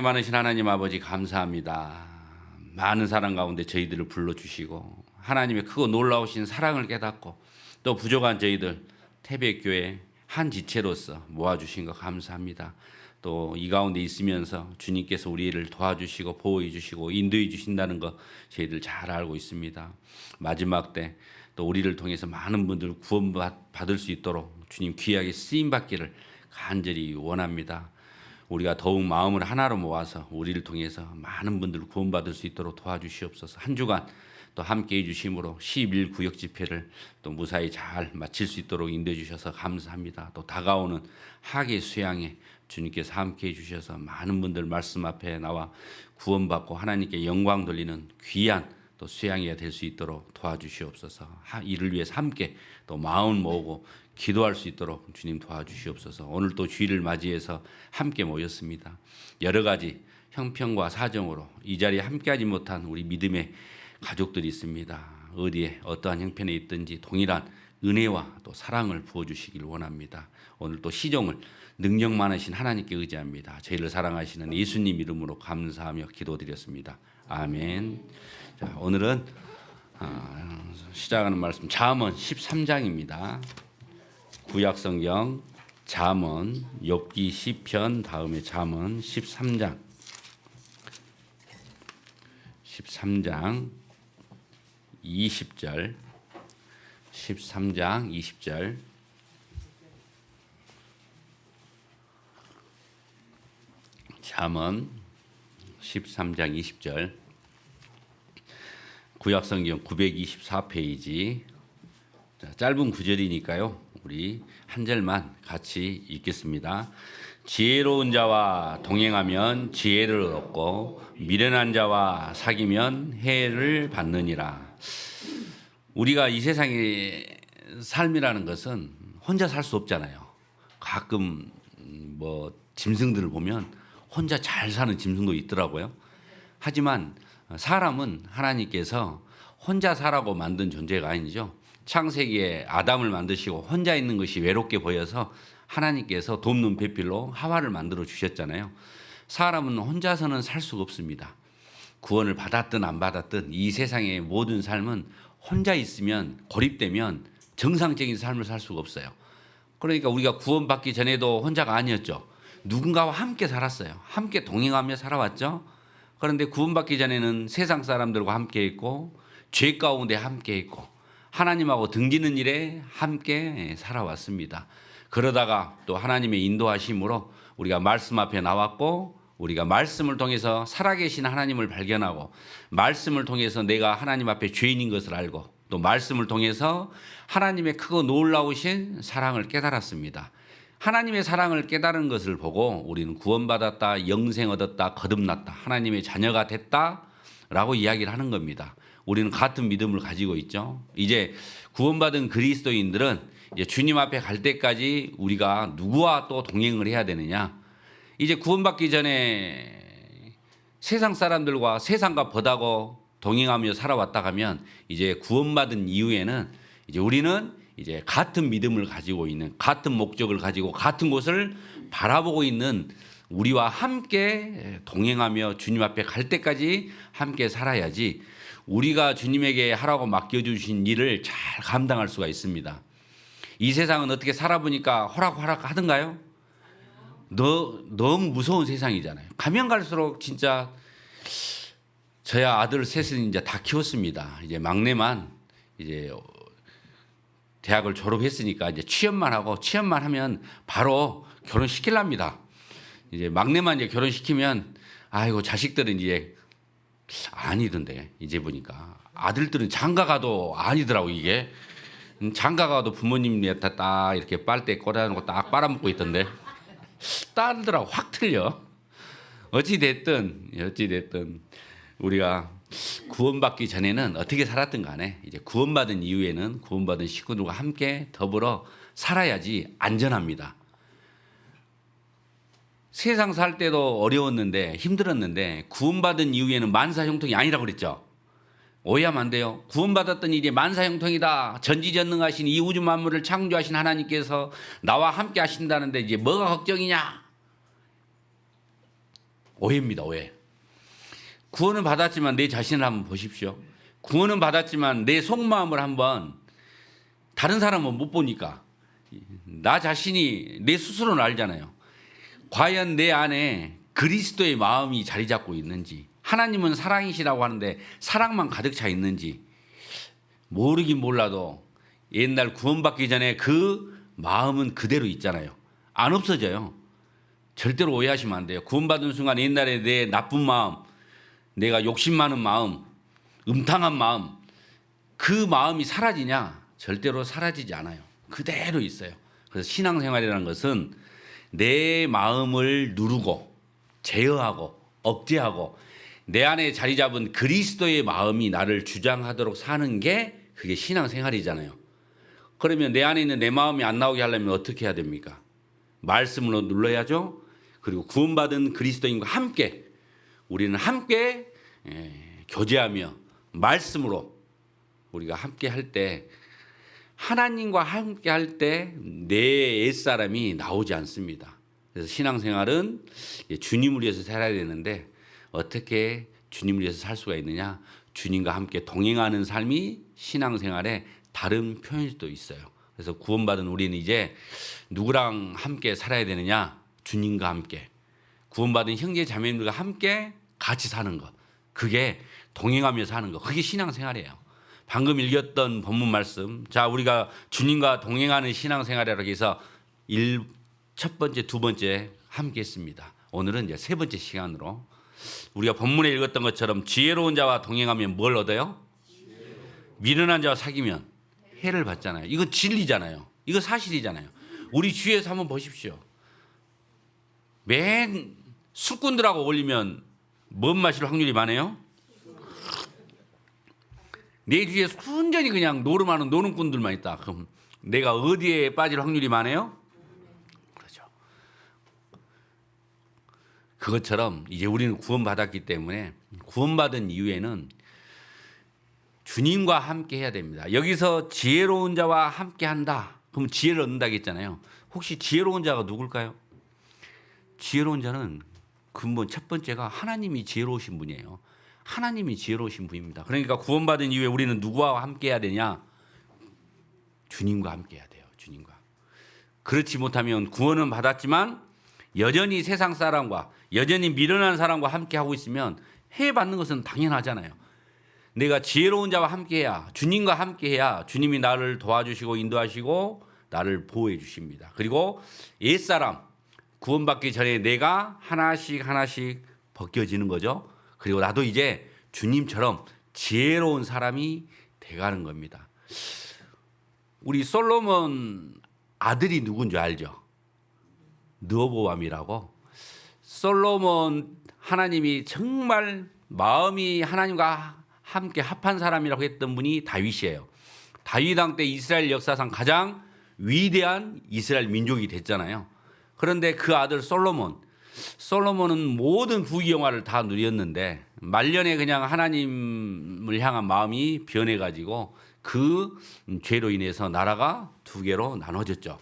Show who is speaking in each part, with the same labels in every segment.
Speaker 1: 많으신 하나님 아버지 감사합니다. 많은 사랑 가운데 저희들을 불러주시고 하나님의 크고 놀라우신 사랑을 깨닫고 또 부족한 저희들 태백교회 한 지체로서 모아주신 것 감사합니다. 또 이 가운데 있으면서 주님께서 우리를 도와주시고 보호해 주시고 인도해 주신다는 거 저희들 잘 알고 있습니다. 마지막 때 또 우리를 통해서 많은 분들 구원받을 수 있도록 주님 귀하게 쓰임받기를 간절히 원합니다. 우리가 더욱 마음을 하나로 모아서 우리를 통해서 많은 분들 구원받을 수 있도록 도와주시옵소서. 한 주간 또 함께해 주심으로 11 구역 집회를 또 무사히 잘 마칠 수 있도록 인도해 주셔서 감사합니다. 또 다가오는 학예 수양에 주님께서 함께해 주셔서 많은 분들 말씀 앞에 나와 구원받고 하나님께 영광 돌리는 귀한 또 수양이 될 수 있도록 도와주시옵소서. 이를 위해서 함께 또 마음 모으고 기도할 수 있도록 주님 도와주시옵소서. 오늘 또 주일을 맞이해서 함께 모였습니다. 여러 가지 형편과 사정으로 이 자리에 함께하지 못한 우리 믿음의 가족들이 있습니다. 어디에 어떠한 형편에 있든지 동일한 은혜와 또 사랑을 부어주시길 원합니다. 오늘 또 시종을 능력 많으신 하나님께 의지합니다. 저희를 사랑하시는 예수님 이름으로 감사하며 기도드렸습니다. 아멘. 자, 오늘은 시작하는 말씀 잠언 13장입니다. 구약성경 잠언, 욥기, 시편, 다음에 잠언 13장 20절 13장 20절 잠언 13장 20절 구약성경 924페이지 짧은 구절이니까요. 우리 한 절만 같이 읽겠습니다. 지혜로운 자와 동행하면 지혜를 얻고 미련한 자와 사귀면 해를 받느니라. 우리가 이 세상의 삶이라는 것은 혼자 살 수 없잖아요. 가끔 뭐 짐승들을 보면 혼자 잘 사는 짐승도 있더라고요. 하지만 사람은 하나님께서 혼자 살라고 만든 존재가 아니죠. 창세기에 아담을 만드시고 혼자 있는 것이 외롭게 보여서 하나님께서 돕는 배필로 하와를 만들어 주셨잖아요. 사람은 혼자서는 살 수가 없습니다. 구원을 받았든 안 받았든 이 세상의 모든 삶은 혼자 있으면 고립되면 정상적인 삶을 살 수가 없어요. 그러니까 우리가 구원받기 전에도 혼자가 아니었죠. 누군가와 함께 살았어요. 함께 동행하며 살아왔죠. 그런데 구원받기 전에는 세상 사람들과 함께 있고 죄 가운데 함께 있고 하나님하고 등지는 일에 함께 살아왔습니다. 그러다가 또 하나님의 인도하심으로 우리가 말씀 앞에 나왔고 우리가 말씀을 통해서 살아계신 하나님을 발견하고 말씀을 통해서 내가 하나님 앞에 죄인인 것을 알고 또 말씀을 통해서 하나님의 크고 놀라우신 사랑을 깨달았습니다. 하나님의 사랑을 깨달은 것을 보고 우리는 구원받았다, 영생 얻었다, 거듭났다, 하나님의 자녀가 됐다라고 이야기를 하는 겁니다. 우리는 같은 믿음을 가지고 있죠. 이제 구원받은 그리스도인들은 이제 주님 앞에 갈 때까지 우리가 누구와 또 동행을 해야 되느냐? 이제 구원받기 전에 세상 사람들과 세상과 벗하고 동행하며 살아왔다 하면 이제 구원받은 이후에는 이제 우리는 이제 같은 믿음을 가지고 있는 같은 목적을 가지고 같은 곳을 바라보고 있는 우리와 함께 동행하며 주님 앞에 갈 때까지 함께 살아야지 우리가 주님에게 하라고 맡겨주신 일을 잘 감당할 수가 있습니다. 이 세상은 어떻게 살아보니까 호락호락 하던가요? 너무 무서운 세상이잖아요. 가면 갈수록 진짜 저야 아들 셋은 이제 다 키웠습니다. 이제 막내만 이제 대학을 졸업했으니까 이제 취업만 하면 바로 결혼시키랍니다. 이제 막내만 이제 결혼시키면 아이고 자식들은 이제 아니던데 이제 보니까 아들들은 장가가도 아니더라고. 이게 장가가도 부모님한테 딱 이렇게 빨대 꽂아놓고 딱 빨아먹고 있던데 딸들하고 확 틀려. 어찌 됐든 우리가 구원받기 전에는 어떻게 살았든 간에 이제 구원받은 이후에는 구원받은 식구들과 함께 더불어 살아야지 안전합니다. 세상 살 때도 어려웠는데 힘들었는데 구원받은 이후에는 만사형통이 아니라고 그랬죠. 오해하면 안 돼요. 구원받았더니 이제 만사형통이다. 전지전능하신 이 우주 만물을 창조하신 하나님께서 나와 함께 하신다는데 이제 뭐가 걱정이냐? 오해입니다. 오해. 구원은 받았지만 내 자신을 한번 보십시오. 구원은 받았지만 내 속마음을 한번 다른 사람은 못 보니까 나 자신이 내 스스로는 알잖아요. 과연 내 안에 그리스도의 마음이 자리 잡고 있는지, 하나님은 사랑이시라고 하는데 사랑만 가득 차 있는지 모르긴 몰라도 옛날 구원받기 전에 그 마음은 그대로 있잖아요. 안 없어져요. 절대로 오해하시면 안 돼요. 구원받은 순간 옛날에 내 나쁜 마음, 내가 욕심 많은 마음, 음탕한 마음, 그 마음이 사라지냐? 절대로 사라지지 않아요. 그대로 있어요. 그래서 신앙생활이라는 것은 내 마음을 누르고 제어하고 억제하고 내 안에 자리 잡은 그리스도의 마음이 나를 주장하도록 사는 게 그게 신앙생활이잖아요. 그러면 내 안에 있는 내 마음이 안 나오게 하려면 어떻게 해야 됩니까? 말씀으로 눌러야죠. 그리고 구원받은 그리스도인과 함께 우리는 함께 교제하며 말씀으로 우리가 함께 할 때 하나님과 함께 할 때 내 옛사람이 나오지 않습니다. 그래서 신앙생활은 주님을 위해서 살아야 되는데 어떻게 주님을 위해서 살 수가 있느냐? 주님과 함께 동행하는 삶이 신앙생활의 다른 표현일 수도 있어요. 그래서 구원받은 우리는 이제 누구랑 함께 살아야 되느냐? 주님과 함께. 구원받은 형제 자매님들과 함께 같이 사는 것. 그게 동행하며 사는 것. 그게 신앙생활이에요. 방금 읽었던 본문 말씀. 자, 우리가 주님과 동행하는 신앙생활이라고 해서 첫 번째, 두 번째 함께 했습니다. 오늘은 이제 세 번째 시간으로 우리가 본문에 읽었던 것처럼 지혜로운 자와 동행하면 뭘 얻어요? 미련한 자와 사귀면 해를 받잖아요. 이거 진리잖아요. 이거 사실이잖아요. 우리 주위에서 한번 보십시오. 맨 술꾼들하고 어울리면 뭔 마실 확률이 많아요? 내 주위에 순전히 그냥 노름하는 노름꾼들만 있다. 그럼 내가 어디에 빠질 확률이 많아요? 그렇죠. 그것처럼 이제 우리는 구원받았기 때문에 구원받은 이후에는 주님과 함께 해야 됩니다. 여기서 지혜로운 자와 함께 한다. 그럼 지혜를 얻는다고 했잖아요. 혹시 지혜로운 자가 누굴까요? 지혜로운 자는 근본 첫 번째가 하나님이 지혜로우신 분이에요. 하나님이 지혜로우신 분입니다. 그러니까 구원받은 이후에 우리는 누구와 함께 해야 되냐? 주님과 함께 해야 돼요. 주님과. 그렇지 못하면 구원은 받았지만 여전히 세상 사람과 여전히 미련한 사람과 함께 하고 있으면 해에 받는 것은 당연하잖아요. 내가 지혜로운 자와 함께해야 주님과 함께해야 주님이 나를 도와주시고 인도하시고 나를 보호해 주십니다. 그리고 옛사람 구원받기 전에 내가 하나씩 하나씩 벗겨지는 거죠. 그리고 나도 이제 주님처럼 지혜로운 사람이 돼가는 겁니다. 우리 솔로몬 아들이 누군지 알죠? 르호보암이라고. 솔로몬 하나님이 정말 마음이 하나님과 함께 합한 사람이라고 했던 분이 다윗이에요. 다윗 왕 때 이스라엘 역사상 가장 위대한 이스라엘 민족이 됐잖아요. 그런데 그 아들 솔로몬은 모든 부귀영화를 다 누렸는데 말년에 그냥 하나님을 향한 마음이 변해가지고 그 죄로 인해서 나라가 두 개로 나눠졌죠.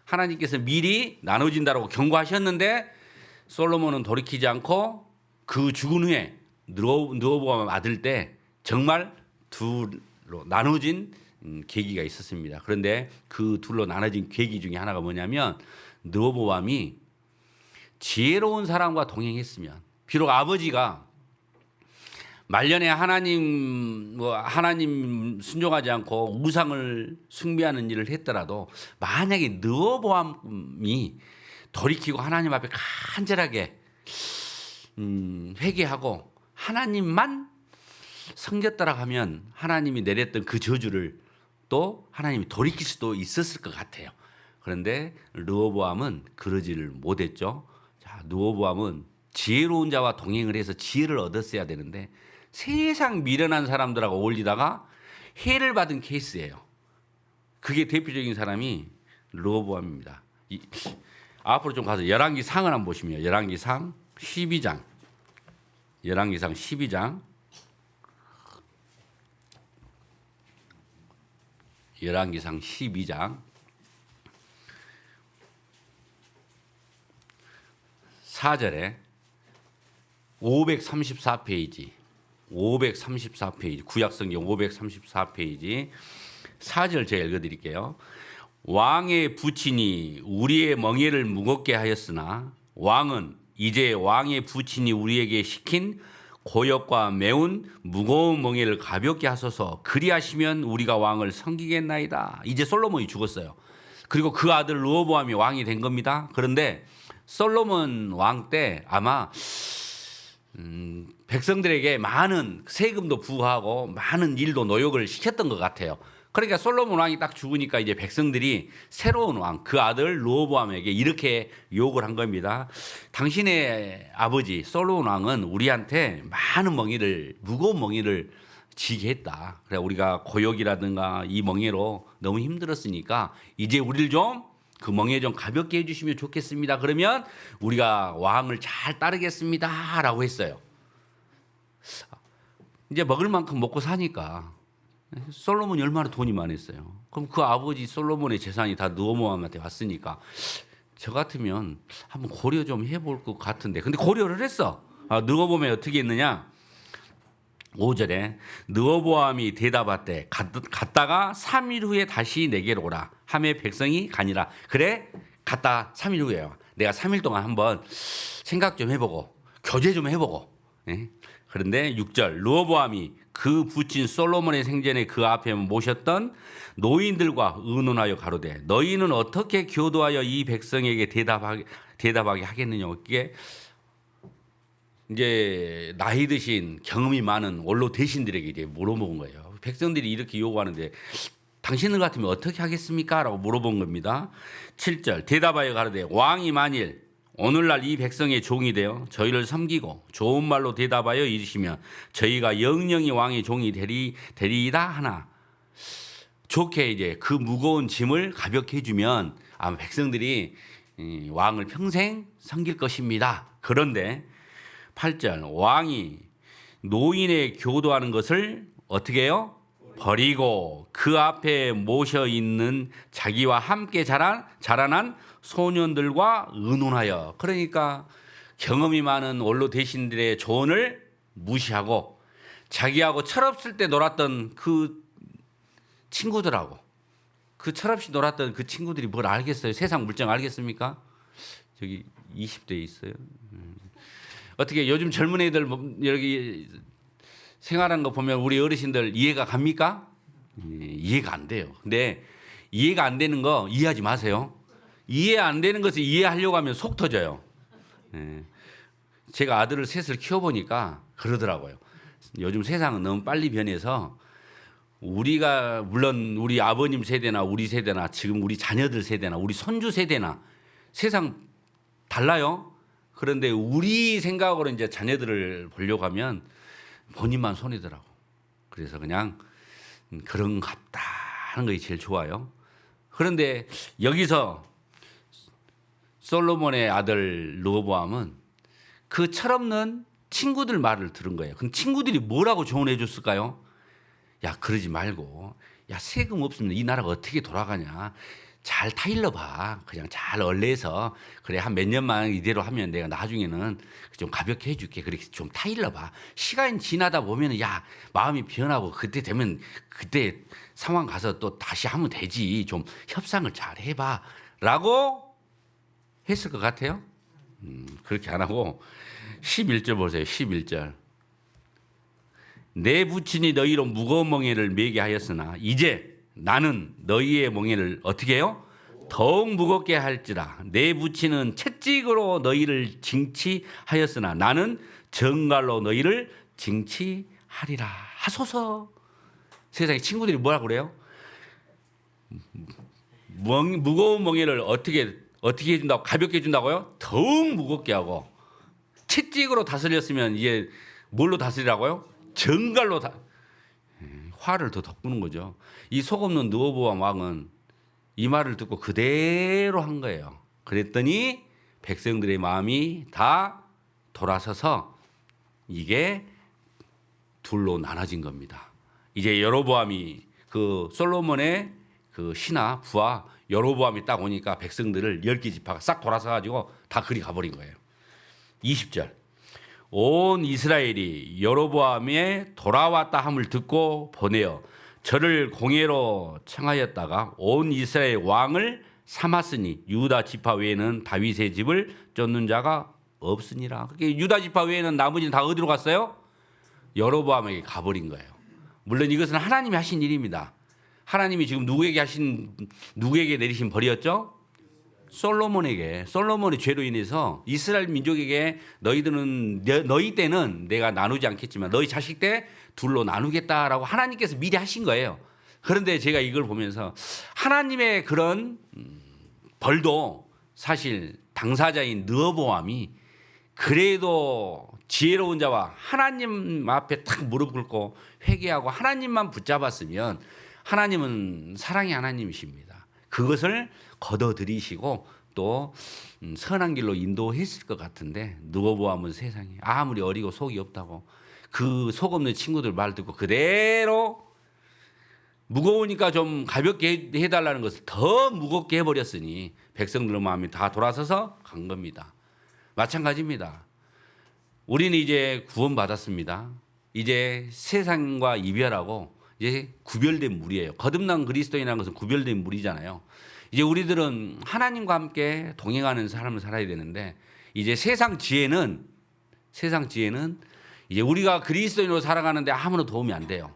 Speaker 1: 하나님께서 미리 나눠진다고 경고하셨는데 솔로몬은 돌이키지 않고 그 죽은 후에 르호보암 아들 때 정말 둘로 나눠진 계기가 있었습니다. 그런데 그 둘로 나눠진 계기 중에 하나가 뭐냐면 르호보암이 지혜로운 사람과 동행했으면 비록 아버지가 말년에 하나님 순종하지 않고 우상을 숭배하는 일을 했더라도 만약에 르호보암이 돌이키고 하나님 앞에 간절하게 회개하고 하나님만 섬겼더라 하면 하나님이 내렸던 그 저주를 또 하나님이 돌이킬 수도 있었을 것 같아요. 그런데 르호보암은 그러지를 못했죠. 자, 르호보암은 지혜로운 자와 동행을 해서 지혜를 얻었어야 되는데 세상 미련한 사람들하고 어울리다가 해를 받은 케이스예요. 그게 대표적인 사람이 르호보암입니다. 앞으로 좀 가서 열왕기상을 한번 보시면 열왕기상 12장 열왕기상 12장 열왕기상 12장 4절에 534페이지. 534페이지. 구약성경 534페이지. 4절 제가 읽어드릴게요. 왕의 부친이 우리의 멍에를 무겁게 하였으나 왕은 이제 왕의 부친이 우리에게 시킨 고역과 매운 무거운 멍에를 가볍게 하소서. 그리하시면 우리가 왕을 섬기겠나이다. 이제 솔로몬이 죽었어요. 그리고 그 아들 르호보암이 왕이 된 겁니다. 그런데 솔로몬 왕 때 아마 백성들에게 많은 세금도 부과하고 많은 일도 노역을 시켰던 것 같아요. 그러니까 솔로몬 왕이 딱 죽으니까 이제 백성들이 새로운 왕, 그 아들 르호보암에게 이렇게 요구를 한 겁니다. 당신의 아버지 솔로몬 왕은 우리한테 많은 멍에를, 무거운 멍에를 지게 했다. 그래 우리가 고역이라든가 이 멍에로 너무 힘들었으니까 이제 우리를 좀 그 멍에 좀 가볍게 해주시면 좋겠습니다. 그러면 우리가 왕을 잘 따르겠습니다라고 했어요. 이제 먹을 만큼 먹고 사니까 솔로몬이 얼마나 돈이 많았어요. 그럼 그 아버지 솔로몬의 재산이 다 르호보암한테 왔으니까 저 같으면 한번 고려 좀 해볼 것 같은데. 근데 고려를 했어. 르호보암이 어떻게 했느냐? 5절에 르호보암이 대답하되 갔다가 3일 후에 다시 내게로 오라 하매 백성이 가니라. 그래 갔다 3일 후에요. 내가 3일 동안 한번 생각 좀 해보고 교제 좀 해보고. 예? 그런데 6절 르호보암이 그 부친 솔로몬의 생전에 그 앞에 모셨던 노인들과 의논하여 가로되 너희는 어떻게 교도하여 이 백성에게 대답하게 하겠느냐. 이게 이제 나이 드신 경험이 많은 원로 대신들에게 이제 물어본 거예요. 백성들이 이렇게 요구하는데 당신들 같으면 어떻게 하겠습니까? 라고 물어본 겁니다. 7절 대답하여 가로되 왕이 만일 오늘날 이 백성의 종이 되어 저희를 섬기고 좋은 말로 대답하여 이르시면 저희가 영영이 왕의 종이 되리이다 하나. 좋게 이제 그 무거운 짐을 가볍게 해주면 아마 백성들이 왕을 평생 섬길 것입니다. 그런데 8절 왕이 노인의 교도하는 것을 어떻게 해요? 버리고 그 앞에 모셔 있는 자기와 함께 자라난 소년들과 의논하여. 그러니까 경험이 많은 원로 대신들의 조언을 무시하고 자기하고 철없을 때 놀았던 그 친구들하고 그 철없이 놀았던 그 친구들이 뭘 알겠어요? 세상 물정 알겠습니까? 저기 20대에 있어요. 어떻게 요즘 젊은 애들 여기 생활하는 거 보면 우리 어르신들 이해가 갑니까? 이해가 안 돼요. 근데 이해가 안 되는 거 이해하지 마세요. 이해 안 되는 것을 이해하려고 하면 속 터져요. 제가 아들을 셋을 키워보니까 그러더라고요. 요즘 세상은 너무 빨리 변해서 우리가 물론 우리 아버님 세대나 우리 세대나 지금 우리 자녀들 세대나 우리 손주 세대나 세상 달라요. 그런데 우리 생각으로 이제 자녀들을 보려고 하면 본인만 손해더라고. 그래서 그냥 그런갑다 하는 것이 제일 좋아요. 그런데 여기서 솔로몬의 아들 르호보암은 그 철없는 친구들 말을 들은 거예요. 그럼 친구들이 뭐라고 조언해 줬을까요? 야 그러지 말고 야 세금 없으면 이 나라가 어떻게 돌아가냐. 잘 타일러 봐. 그냥 잘 얼레서 그래 한 몇 년만 이대로 하면 내가 나중에는 좀 가볍게 해줄게. 그렇게 좀 타일러 봐. 시간이 지나다 보면은 야 마음이 변하고 그때 되면 그때 상황 가서 또 다시 하면 되지. 좀 협상을 잘 해봐라고 했을 것 같아요. 그렇게 안 하고 11절 보세요. 11절 내 부친이 너희로 무거운 멍에를 메게 하였으나 이제 나는 너희의 멍에를 어떻게 해요? 더욱 무겁게 할지라. 내 부친은 채찍으로 너희를 징치하였으나 나는 정갈로 너희를 징치하리라 하소서. 세상에 친구들이 뭐라고 그래요? 무거운 멍에를 어떻게 해준다고? 가볍게 해준다고요? 더욱 무겁게 하고. 채찍으로 다스렸으면 이제 뭘로 다스리라고요? 정갈로 화를 더 돋구는 거죠. 이 속 없는 르호보암 왕은 이 말을 듣고 그대로 한 거예요. 그랬더니 백성들의 마음이 다 돌아서서 이게 둘로 나눠진 겁니다. 이제 여로보암이 그 솔로몬의 그 신하 부하 여로보암이 딱 오니까 백성들을 10개 지파가 싹 돌아서 가지고 다 그리 가버린 거예요. 20절 온 이스라엘이 여로보암에 돌아왔다 함을 듣고 보내어 저를 공회로 청하였다가 온 이스라엘 왕을 삼았으니 유다 지파 외에는 다윗의 집을 쫓는 자가 없으니라. 그렇게 유다 지파 외에는 나머지는 다 어디로 갔어요? 여로보암에게 가버린 거예요. 물론 이것은 하나님이 하신 일입니다. 하나님이 지금 누구에게 내리신 벌이었죠? 솔로몬에게. 솔로몬의 죄로 인해서 이스라엘 민족에게 너희 때는 내가 나누지 않겠지만 너희 자식 때 둘로 나누겠다라고 하나님께서 미리 하신 거예요. 그런데 제가 이걸 보면서 하나님의 그런 벌도 사실 당사자인 르호보암이 그래도 지혜로운 자와 하나님 앞에 탁 무릎 꿇고 회개하고 하나님만 붙잡았으면 하나님은 사랑의 하나님이십니다. 그것을 거둬들이시고 또 선한 길로 인도했을 것 같은데 르호보암은 세상에 아무리 어리고 속이 없다고 그 속 없는 친구들 말 듣고 그대로 무거우니까 좀 가볍게 해달라는 것을 더 무겁게 해버렸으니 백성들 마음이 다 돌아서서 간 겁니다. 마찬가지입니다. 우리는 이제 구원받았습니다. 이제 세상과 이별하고 이제 구별된 무리예요. 거듭난 그리스도인이라는 것은 구별된 무리잖아요. 이제 우리들은 하나님과 함께 동행하는 삶을 살아야 되는데 이제 세상 지혜는 이제 우리가 그리스도인으로 살아가는데 아무런 도움이 안 돼요.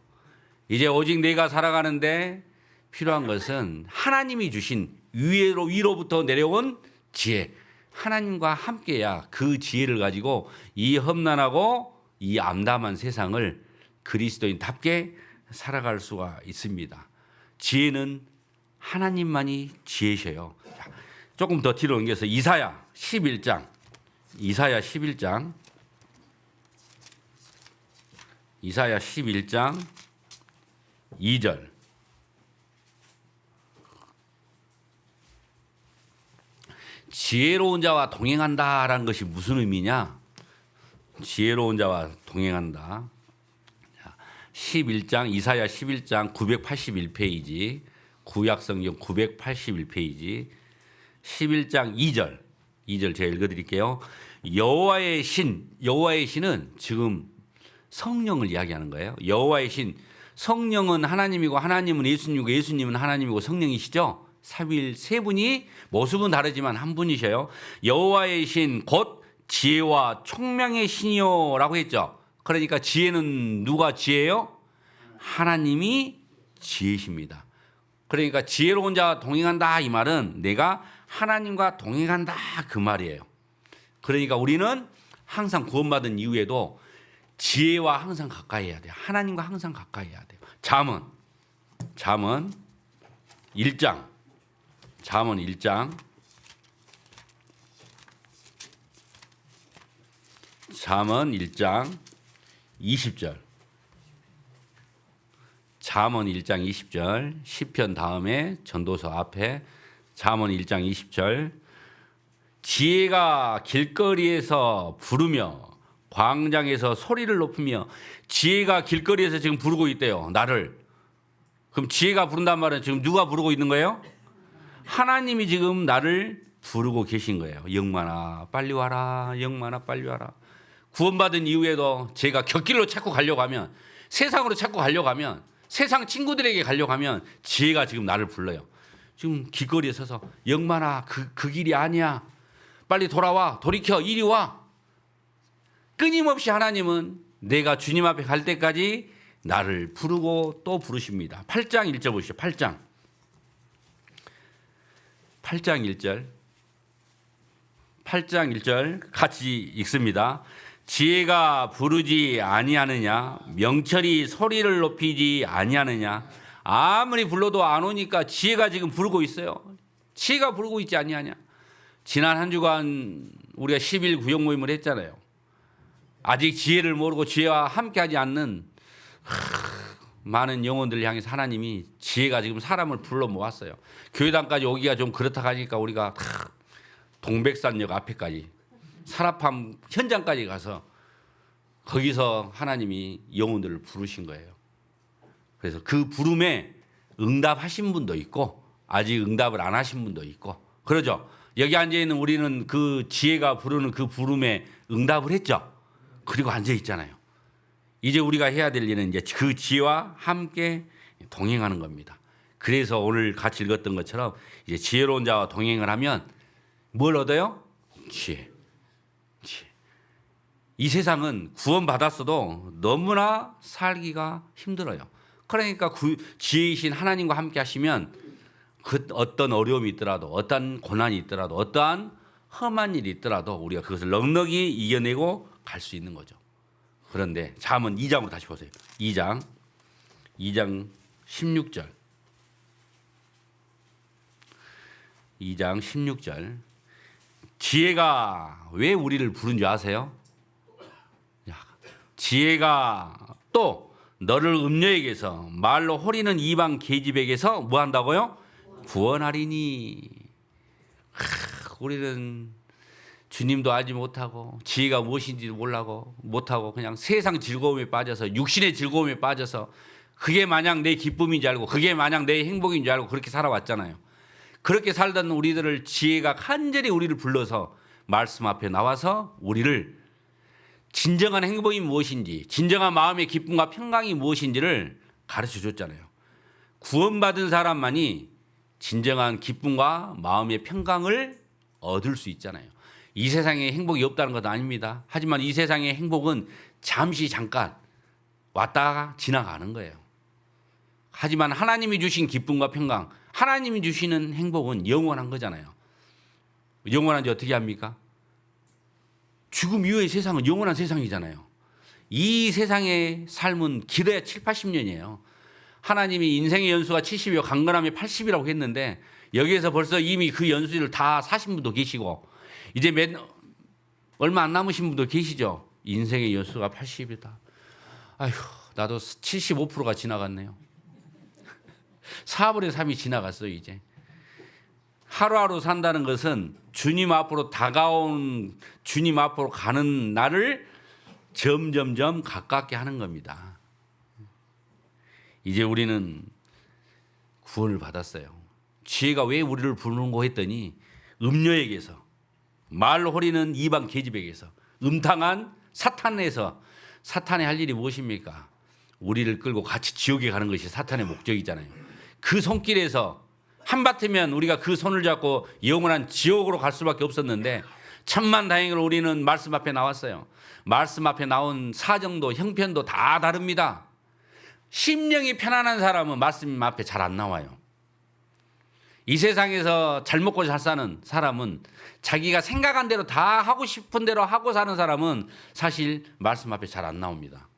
Speaker 1: 이제 오직 내가 살아가는데 필요한 것은 하나님이 주신 위로부터 내려온 지혜. 하나님과 함께야 그 지혜를 가지고 이 험난하고 이 암담한 세상을 그리스도인답게 살아갈 수가 있습니다. 지혜는 하나님만이 지혜셔요. 조금 더 뒤로 옮겨서 이사야 11장 2절 지혜로운 자와 동행한다라는 것이 무슨 의미냐? 지혜로운 자와 동행한다. 11장 이사야 11장 981페이지 구약성경 981페이지 11장 2절 제가 읽어드릴게요. 여호와의 신은 지금 성령을 이야기하는 거예요. 여호와의 신 성령은 하나님이고 하나님은 예수님이고 예수님은 하나님이고 성령이시죠. 삼위일 세 분이 모습은 다르지만 한 분이셔요. 여호와의 신 곧 지혜와 총명의 신이요라고 했죠. 그러니까 지혜는 누가 지혜요? 하나님이 지혜십니다. 그러니까 지혜로운 자와 동행한다 이 말은 내가 하나님과 동행한다 그 말이에요. 그러니까 우리는 항상 구원받은 이후에도 지혜와 항상 가까이 해야 돼요. 하나님과 항상 가까이 해야 돼요. 잠언 1장 20절 잠언 1장 20절 시편 다음에 전도서 앞에 잠언 1장 20절 지혜가 길거리에서 부르며 광장에서 소리를 높이며 지혜가 길거리에서 지금 부르고 있대요. 나를. 그럼 지혜가 부른단 말은 지금 누가 부르고 있는 거예요? 하나님이 지금 나를 부르고 계신 거예요. 영만아 빨리 와라. 영만아 빨리 와라. 구원받은 이후에도 제가 곁길로 찾고 가려고 하면 세상으로 찾고 가려고 하면 세상 친구들에게 가려고 하면 지혜가 지금 나를 불러요. 지금 길거리에 서서 영만아 그 길이 아니야. 빨리 돌아와. 돌이켜. 이리 와. 끊임없이 하나님은 내가 주님 앞에 갈 때까지 나를 부르고 또 부르십니다. 8장 1절 보시죠. 8장 1절 같이 읽습니다. 지혜가 부르지 아니하느냐 명철이 소리를 높이지 아니하느냐. 아무리 불러도 안 오니까 지혜가 지금 부르고 있어요. 지혜가 부르고 있지 아니하냐. 지난 한 주간 우리가 10일 구역 모임을 했잖아요. 아직 지혜를 모르고 지혜와 함께하지 않는 많은 영혼들을 향해서 하나님이 지혜가 지금 사람을 불러 모았어요. 교회당까지 오기가 좀 그렇다 하니까 우리가 동백산역 앞에까지 산업함 현장까지 가서 거기서 하나님이 영혼들을 부르신 거예요. 그래서 그 부름에 응답하신 분도 있고 아직 응답을 안 하신 분도 있고 그러죠. 여기 앉아있는 우리는 그 지혜가 부르는 그 부름에 응답을 했죠. 그리고 앉아 있잖아요. 이제 우리가 해야 될 일은 이제 그 지혜와 함께 동행하는 겁니다. 그래서 오늘 같이 읽었던 것처럼 이제 지혜로운 자와 동행을 하면 뭘 얻어요? 지혜. 이 세상은 구원받았어도 너무나 살기가 힘들어요. 그러니까 지혜이신 하나님과 함께 하시면 그 어떤 어려움이 있더라도 어떠한 고난이 있더라도 어떠한 험한 일이 있더라도 우리가 그것을 넉넉히 이겨내고 갈 수 있는 거죠. 그런데 자, 한번 2장으로 다시 보세요. 2장 16절. 2장 16절. 지혜가 왜 우리를 부른 줄 아세요? 지혜가 또 너를 음녀에게서 말로 호리는 이방 계집에게서 뭐 한다고요? 구원하리니. 우리는 주님도 알지 못하고 지혜가 무엇인지 못하고 그냥 세상 즐거움에 빠져서 육신의 즐거움에 빠져서 그게 마냥 내 기쁨인지 알고 그게 마냥 내 행복인 줄 알고 그렇게 살아왔잖아요. 그렇게 살던 우리들을 지혜가 간절히 우리를 불러서 말씀 앞에 나와서 우리를 진정한 행복이 무엇인지, 진정한 마음의 기쁨과 평강이 무엇인지를 가르쳐 줬잖아요. 구원받은 사람만이 진정한 기쁨과 마음의 평강을 얻을 수 있잖아요. 이 세상에 행복이 없다는 것도 아닙니다. 하지만 이 세상의 행복은 잠깐 왔다가 지나가는 거예요. 하지만 하나님이 주신 기쁨과 평강, 하나님이 주시는 행복은 영원한 거잖아요. 영원한지 어떻게 합니까? 죽음 이후의 세상은 영원한 세상이잖아요. 이 세상의 삶은 길어야 7, 80년이에요. 하나님이 인생의 연수가 70이요 강건함이 80이라고 했는데 여기에서 벌써 이미 그 연수를 다 사신 분도 계시고 이제 얼마 안 남으신 분도 계시죠. 인생의 연수가 80이다. 아휴, 나도 75%가 지나갔네요. 4분의 3이 지나갔어요. 이제 하루하루 산다는 것은 주님 앞으로 다가온 주님 앞으로 가는 날을 점점점 가깝게 하는 겁니다. 이제 우리는 구원을 받았어요. 지혜가 왜 우리를 부르는고 했더니 음녀에게서 말로 호리는 이방 계집에게서 음탕한 사탄에서 사탄의 할 일이 무엇입니까? 우리를 끌고 같이 지옥에 가는 것이 사탄의 목적이잖아요. 그 손길에서 한바트면 우리가 그 손을 잡고 영원한 지옥으로 갈 수밖에 없었는데 천만다행으로 우리는 말씀 앞에 나왔어요. 말씀 앞에 나온 사정도 형편도 다 다릅니다. 심령이 편안한 사람은 말씀 앞에 잘 안 나와요. 이 세상에서 잘 먹고 잘 사는 사람은 자기가 생각한 대로 다 하고 싶은 대로 하고 사는 사람은 사실 말씀 앞에 잘 안 나옵니다.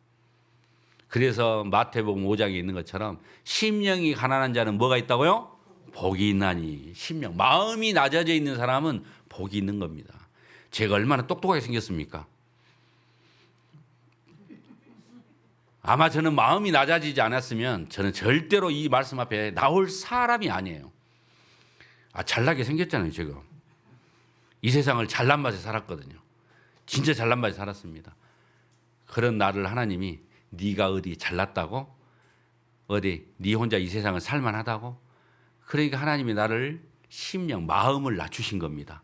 Speaker 1: 그래서 마태복음 5장에 있는 것처럼 심령이 가난한 자는 뭐가 있다고요? 복이 있나니. 심령, 마음이 낮아져 있는 사람은 복이 있는 겁니다. 제가 얼마나 똑똑하게 생겼습니까? 아마 저는 마음이 낮아지지 않았으면 저는 절대로 이 말씀 앞에 나올 사람이 아니에요. 잘나게 생겼잖아요. 제가 이 세상을 잘난 맛에 살았거든요. 진짜 잘난 맛에 살았습니다. 그런 나를 하나님이 네가 어디 잘났다고? 어디 네 혼자 이 세상을 살만하다고? 그러니까 하나님이 나를 심령, 마음을 낮추신 겁니다.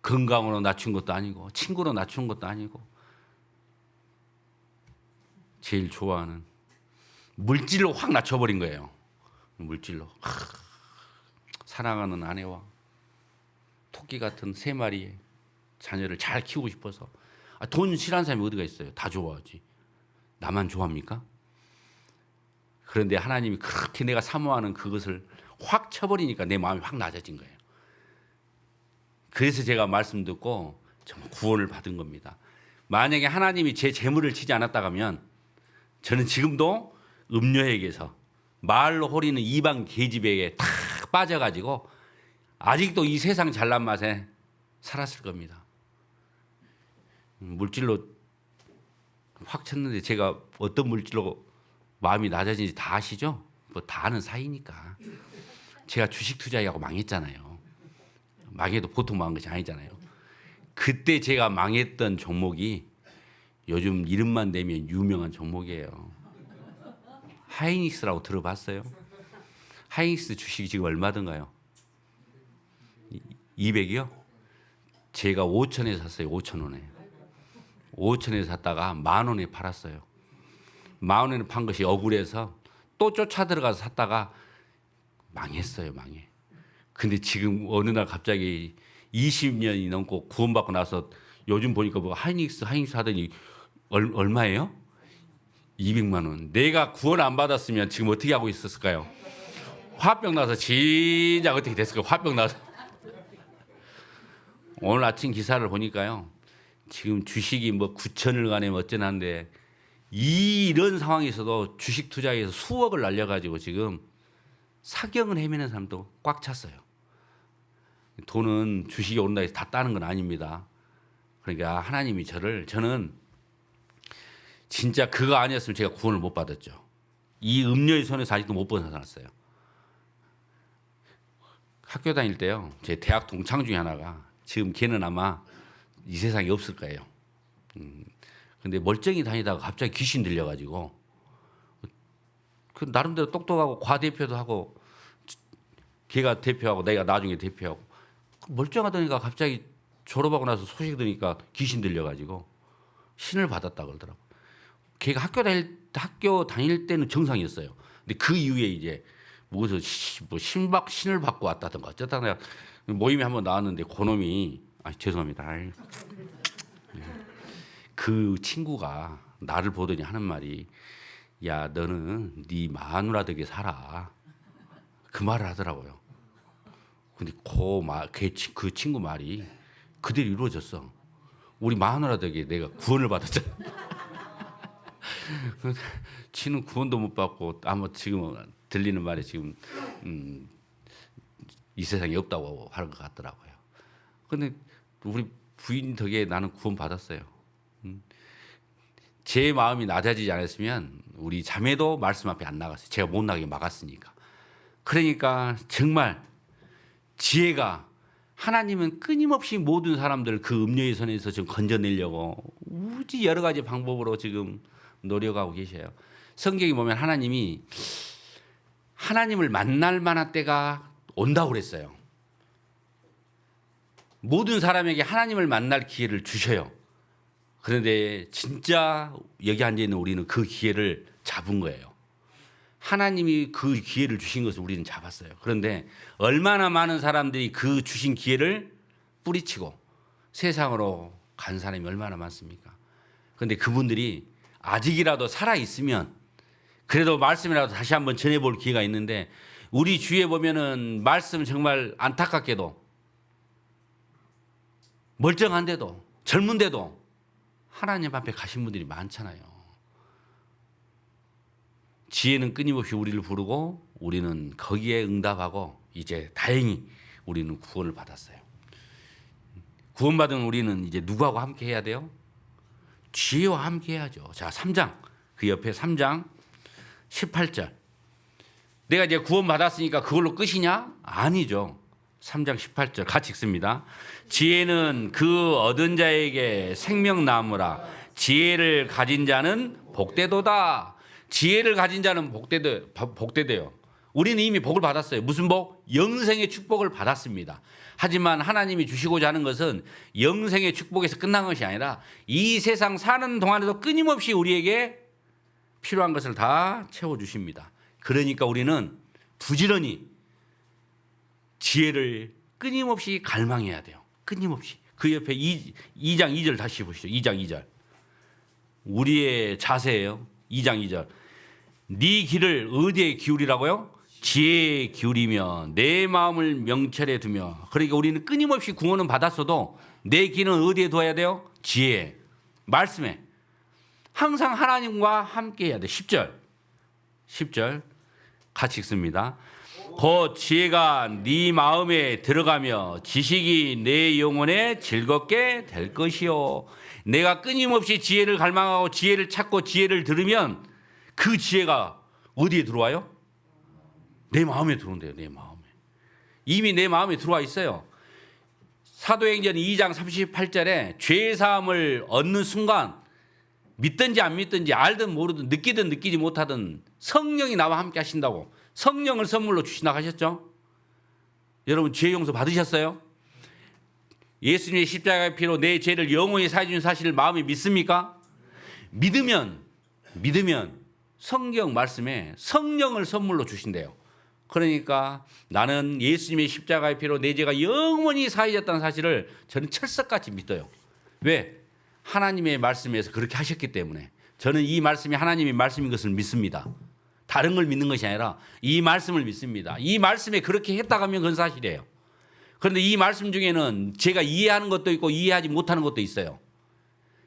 Speaker 1: 건강으로 낮춘 것도 아니고 친구로 낮춘 것도 아니고 제일 좋아하는 물질로 확 낮춰버린 거예요. 물질로. 사랑하는 아내와 토끼 같은 3마리의 자녀를 잘 키우고 싶어서. 돈 싫어하는 사람이 어디가 있어요? 다 좋아하지. 나만 좋아합니까? 그런데 하나님이 그렇게 내가 사모하는 그것을 확 쳐버리니까 내 마음이 확 낮아진 거예요. 그래서 제가 말씀 듣고 정말 구원을 받은 겁니다. 만약에 하나님이 제 재물을 치지 않았다면 저는 지금도 음녀에게서 말로 호리는 이방 계집에게 탁 빠져가지고 아직도 이 세상 잘난 맛에 살았을 겁니다. 물질로 확 쳤는데 제가 어떤 물질로 마음이 낮아진지 다 아시죠? 뭐 다 아는 사이니까. 제가 주식 투자하고 망했잖아요. 망해도 보통 망한 것이 아니잖아요. 그때 제가 망했던 종목이 요즘 이름만 대면 유명한 종목이에요. 하이닉스라고 들어봤어요? 하이닉스 주식이 지금 얼마든가요? 200이요? 제가 5천에 샀어요. 5천 원에. 5천에 샀다가 10,000원에 팔았어요. 10,000원에 판 것이 억울해서 또 쫓아 들어가서 샀다가 망했어요. 망해. 근데 지금 어느 날 갑자기 20년이 넘고 구원받고 나서 요즘 보니까 뭐 하이닉스 하더니 얼마예요? 200만 원. 내가 구원 안 받았으면 지금 어떻게 하고 있었을까요? 화병 나서 진짜 어떻게 됐을까요? 화병 나서. 오늘 아침 기사를 보니까요. 지금 주식이 뭐 9천을 가네 어쩌나는데 이런 상황에서도 주식 투자에서 수억을 날려가지고 지금 사경을 헤매는 사람도 꽉 찼어요. 돈은 주식이 오른다 해서 다 따는 건 아닙니다. 그러니까 하나님이 저는 진짜 그거 아니었으면 제가 구원을 못 받았죠. 이 음료의 손에서 아직도 못 벗어났어요. 학교 다닐 때요. 제 대학 동창 중에 하나가 지금 걔는 아마 이 세상에 없을 거예요. 근데 멀쩡히 다니다가 갑자기 귀신 들려가지고 그 나름대로 똑똑하고 과대표도 하고 걔가 대표하고 내가 나중에 대표하고 멀쩡하다니까 갑자기 졸업하고 나서 소식 들으니까 귀신 들려가지고 신을 받았다 그러더라고. 걔가 학교 다닐 때는 정상이었어요. 근데 그 이후에 이제 무슨 뭐 신을 받고 왔다든가 어쩌다가 모임에 한번 나왔는데 그놈이 죄송합니다. 그 친구가 나를 보더니 하는 말이 야 너는 네 마누라 덕에 살아. 그 말을 하더라고요. 근데 그 친구 말이 그대로 이루어졌어. 우리 마누라 덕에 내가 구원을 받았잖아. 지는 구원도 못 받고 아마 지금 들리는 말이 지금 이 세상에 없다고 하는 것 같더라고요. 근데 우리 부인 덕에 나는 구원 받았어요. 제 마음이 낮아지지 않았으면 우리 자매도 말씀 앞에 안 나갔어요. 제가 못 나가게 막았으니까. 그러니까 정말 지혜가 하나님은 끊임없이 모든 사람들 그 음료의 손에서 좀 건져내려고 우지 여러 가지 방법으로 지금 노력하고 계셔요. 성경에 보면 하나님이 하나님을 만날 만한 때가 온다고 그랬어요. 모든 사람에게 하나님을 만날 기회를 주셔요. 그런데 진짜 여기 앉아있는 우리는 그 기회를 잡은 거예요. 하나님이 그 기회를 주신 것을 우리는 잡았어요. 그런데 얼마나 많은 사람들이 그 주신 기회를 뿌리치고 세상으로 간 사람이 얼마나 많습니까? 그런데 그분들이 아직이라도 살아있으면 그래도 말씀이라도 다시 한번 전해볼 기회가 있는데 우리 주위에 보면은 말씀 정말 안타깝게도 멀쩡한데도 젊은데도 하나님 앞에 가신 분들이 많잖아요. 지혜는 끊임없이 우리를 부르고 우리는 거기에 응답하고 이제 다행히 우리는 구원을 받았어요. 구원받은 우리는 이제 누구하고 함께 해야 돼요? 지혜와 함께 해야죠. 자, 3장 그 옆에 3장 18절 내가 이제 구원받았으니까 그걸로 끝이냐? 아니죠. 3장 18절 같이 읽습니다. 지혜는 그 얻은 자에게 생명나무라. 지혜를 가진 자는 복되도다. 지혜를 가진 자는 복되대요. 우리는 이미 복을 받았어요. 무슨 복? 영생의 축복을 받았습니다. 하지만 하나님이 주시고자 하는 것은 영생의 축복에서 끝난 것이 아니라 이 세상 사는 동안에도 끊임없이 우리에게 필요한 것을 다 채워주십니다. 그러니까 우리는 부지런히 지혜를 끊임없이 갈망해야 돼요. 끊임없이. 그 옆에 2장 2절 다시 보시죠. 2장 2절. 우리의 자세예요. 2장 2절. 네 길을 어디에 기울이라고요? 지혜에 기울이며 내 마음을 명철에 두며. 그러니까 우리는 끊임없이 구원은 받았어도 내 길은 어디에 두어야 돼요? 지혜에. 말씀에. 항상 하나님과 함께 해야 돼. 10절 같이 읽습니다. 곧 지혜가 네 마음에 들어가며 지식이 내 영혼에 즐겁게 될 것이요. 내가 끊임없이 지혜를 갈망하고 지혜를 찾고 지혜를 들으면 그 지혜가 어디에 들어와요? 내 마음에 들어온대요. 내 마음에. 이미 내 마음에 들어와 있어요. 사도행전 2장 38절에 죄사함을 얻는 순간 믿든지 안 믿든지 알든 모르든 느끼든 느끼지 못하든 성령이 나와 함께 하신다고 성령을 선물로 주신다고 하셨죠? 여러분 죄 용서 받으셨어요? 예수님의 십자가의 피로 내 죄를 영원히 사해 준 사실을 마음에 믿습니까? 믿으면 성경 말씀에 성령을 선물로 주신대요. 그러니까 나는 예수님의 십자가의 피로 내 죄가 영원히 사해졌다는 사실을 저는 철석같이 믿어요. 왜? 하나님의 말씀에서 그렇게 하셨기 때문에. 저는 이 말씀이 하나님의 말씀인 것을 믿습니다. 다른 걸 믿는 것이 아니라 이 말씀을 믿습니다. 이 말씀에 그렇게 했다고 하면 그건 사실이에요. 그런데 이 말씀 중에는 제가 이해하는 것도 있고 이해하지 못하는 것도 있어요.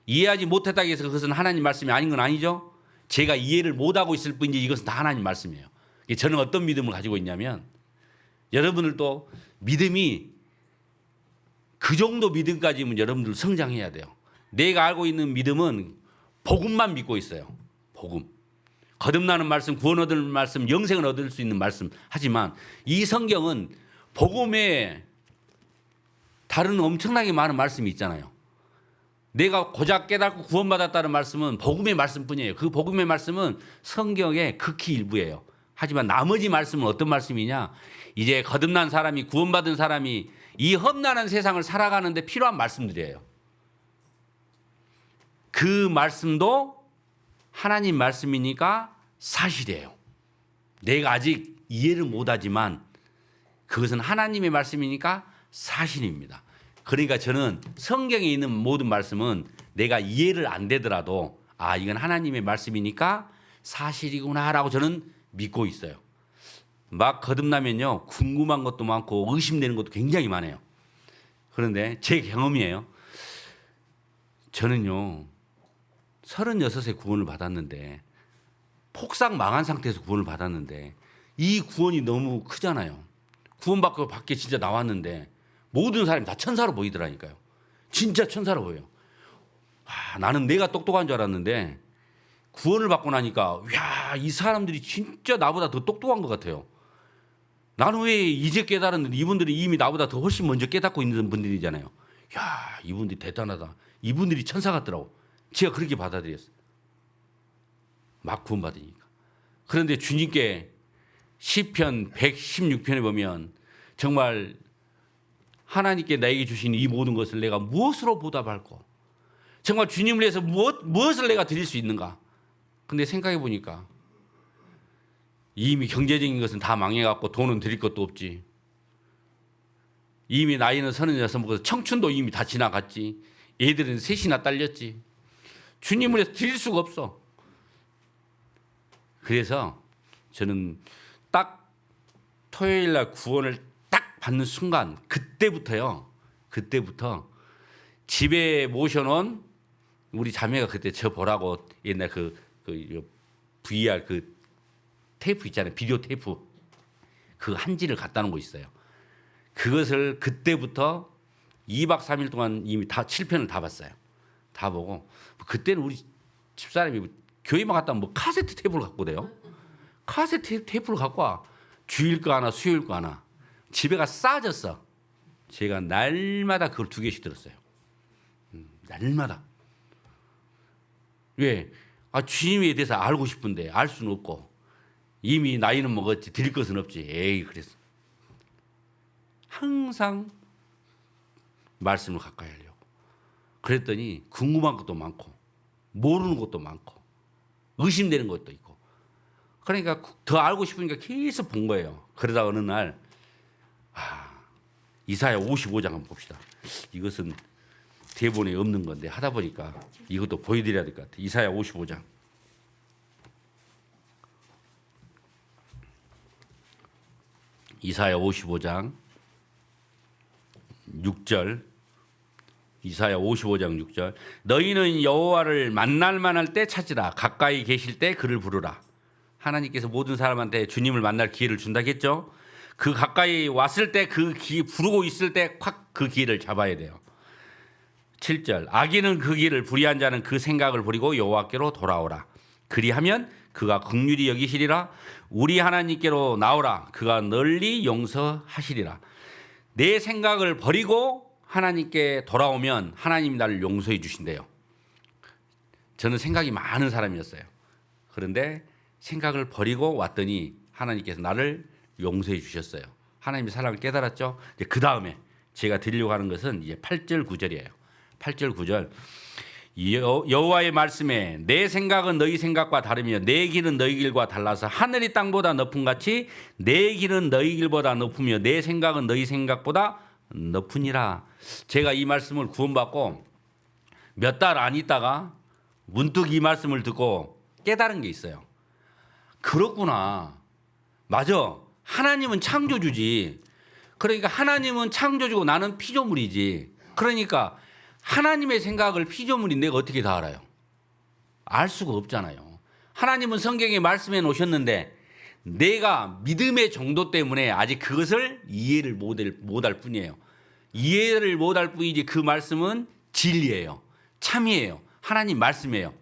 Speaker 1: 이해하지 못했다고 해서 그것은 하나님 말씀이 아닌 건 아니죠. 제가 이해를 못하고 있을 뿐이지 이것은 다 하나님 말씀이에요. 저는 어떤 믿음을 가지고 있냐면, 여러분들도 믿음이 그 정도 믿음까지면 여러분들 성장해야 돼요. 내가 알고 있는 믿음은 복음만 믿고 있어요. 복음. 거듭나는 말씀, 구원 얻을 말씀, 영생을 얻을 수 있는 말씀. 하지만 이 성경은 복음에 다른 엄청나게 많은 말씀이 있잖아요. 내가 고작 깨닫고 구원받았다는 말씀은 복음의 말씀뿐이에요. 그 복음의 말씀은 성경의 극히 일부예요. 하지만 나머지 말씀은 어떤 말씀이냐? 이제 거듭난 사람이, 구원받은 사람이 이 험난한 세상을 살아가는 데 필요한 말씀들이에요. 그 말씀도 하나님 말씀이니까 사실이에요. 내가 아직 이해를 못하지만 그것은 하나님의 말씀이니까 사실입니다. 그러니까 저는 성경에 있는 모든 말씀은 내가 이해를 안 되더라도 아, 이건 하나님의 말씀이니까 사실이구나라고 저는 믿고 있어요. 막 거듭나면요, 궁금한 것도 많고 의심되는 것도 굉장히 많아요. 그런데 제 경험이에요. 저는요 36세 구원을 받았는데, 폭삭 망한 상태에서 구원을 받았는데 이 구원이 너무 크잖아요. 구원받고 밖에 진짜 나왔는데 모든 사람이 다 천사로 보이더라니까요. 진짜 천사로 보여요. 나는 내가 똑똑한 줄 알았는데 구원을 받고 나니까 야, 이 사람들이 진짜 나보다 더 똑똑한 것 같아요. 나는 왜 이제 깨달았는데 이분들이 이미 나보다 더 훨씬 먼저 깨닫고 있는 분들이잖아요. 야, 이분들이 대단하다. 이분들이 천사 같더라고. 제가 그렇게 받아들였어요. 막 구원받으니까. 그런데 주님께 시편 116편에 보면 정말 하나님께 나에게 주신 이 모든 것을 내가 무엇으로 보답할꼬? 정말 주님을 위해서 무엇을 내가 드릴 수 있는가? 근데 생각해 보니까 이미 경제적인 것은 다 망해갖고 돈은 드릴 것도 없지. 이미 나이는 36 먹어서 청춘도 이미 다 지나갔지. 애들은 셋이나 딸렸지. 주님을 위해서 드릴 수가 없어. 그래서 저는 딱 토요일 날 구원을 딱 받는 순간 그때부터 집에 모셔놓은 우리 자매가 그때 저 보라고 옛날 그 VR 그 테이프 있잖아요. 비디오 테이프. 그 한지를 갖다 놓은 거 있어요. 그것을 그때부터 2박 3일 동안 이미 다 7편을 다 봤어요. 다 보고 그때는 우리 집사람이 교회만 갔다 오면 뭐 카세트 테이프를 갖고 오대요. 카세트 테이프를 갖고 와. 주일 거 하나 수요일 거 하나. 집에가 싸졌어. 제가 날마다 그걸 2개씩 들었어요. 날마다. 왜? 주님에 대해서 알고 싶은데 알 수는 없고 이미 나이는 먹었지 드릴 것은 없지. 에이 그랬어. 항상 말씀을 가까이 하려고. 그랬더니 궁금한 것도 많고 모르는 것도 많고 의심되는 것도 있고. 그러니까 더 알고 싶으니까 계속 본 거예요. 그러다 어느 날 이사야 55장 한번 봅시다. 이것은 대본에 없는 건데 하다 보니까 이것도 보여드려야 될 것 같아요. 이사야 55장. 이사야 55장 6절. 이사야 55장 6절. 너희는 여호와를 만날 만할 때 찾으라. 가까이 계실 때 그를 부르라. 하나님께서 모든 사람한테 주님을 만날 기회를 준다겠죠. 그 가까이 왔을 때 그 부르고 있을 때 확 그 기회를 잡아야 돼요. 7절. 악인은 그 길을 불의한 자는 그 생각을 버리고 여호와께로 돌아오라. 그리하면 그가 긍휼히 여기시리라. 우리 하나님께로 나오라. 그가 널리 용서하시리라. 내 생각을 버리고 하나님께 돌아오면 하나님이 나를 용서해 주신대요. 저는 생각이 많은 사람이었어요. 그런데 생각을 버리고 왔더니 하나님께서 나를 용서해 주셨어요. 하나님의 사랑을 깨달았죠. 그 다음에 제가 드리려고 하는 것은 이제 8절 9절이에요. 8절 9절. 여호와의 말씀에 내 생각은 너희 생각과 다르며 내 길은 너희 길과 달라서 하늘이 땅보다 높음 같이 내 길은 너희 길보다 높으며 내 생각은 너희 생각보다 높으니라. 제가 이 말씀을 구원받고 몇 달 안 있다가 문득 이 말씀을 듣고 깨달은 게 있어요. 그렇구나. 맞아. 하나님은 창조주지. 그러니까 하나님은 창조주고 나는 피조물이지. 그러니까 하나님의 생각을 피조물이 내가 어떻게 다 알아요? 알 수가 없잖아요. 하나님은 성경에 말씀해 놓으셨는데 내가 믿음의 정도 때문에 아직 그것을 이해를 못할 뿐이에요. 이해를 못할 뿐이지 그 말씀은 진리예요. 참이에요. 하나님 말씀이에요.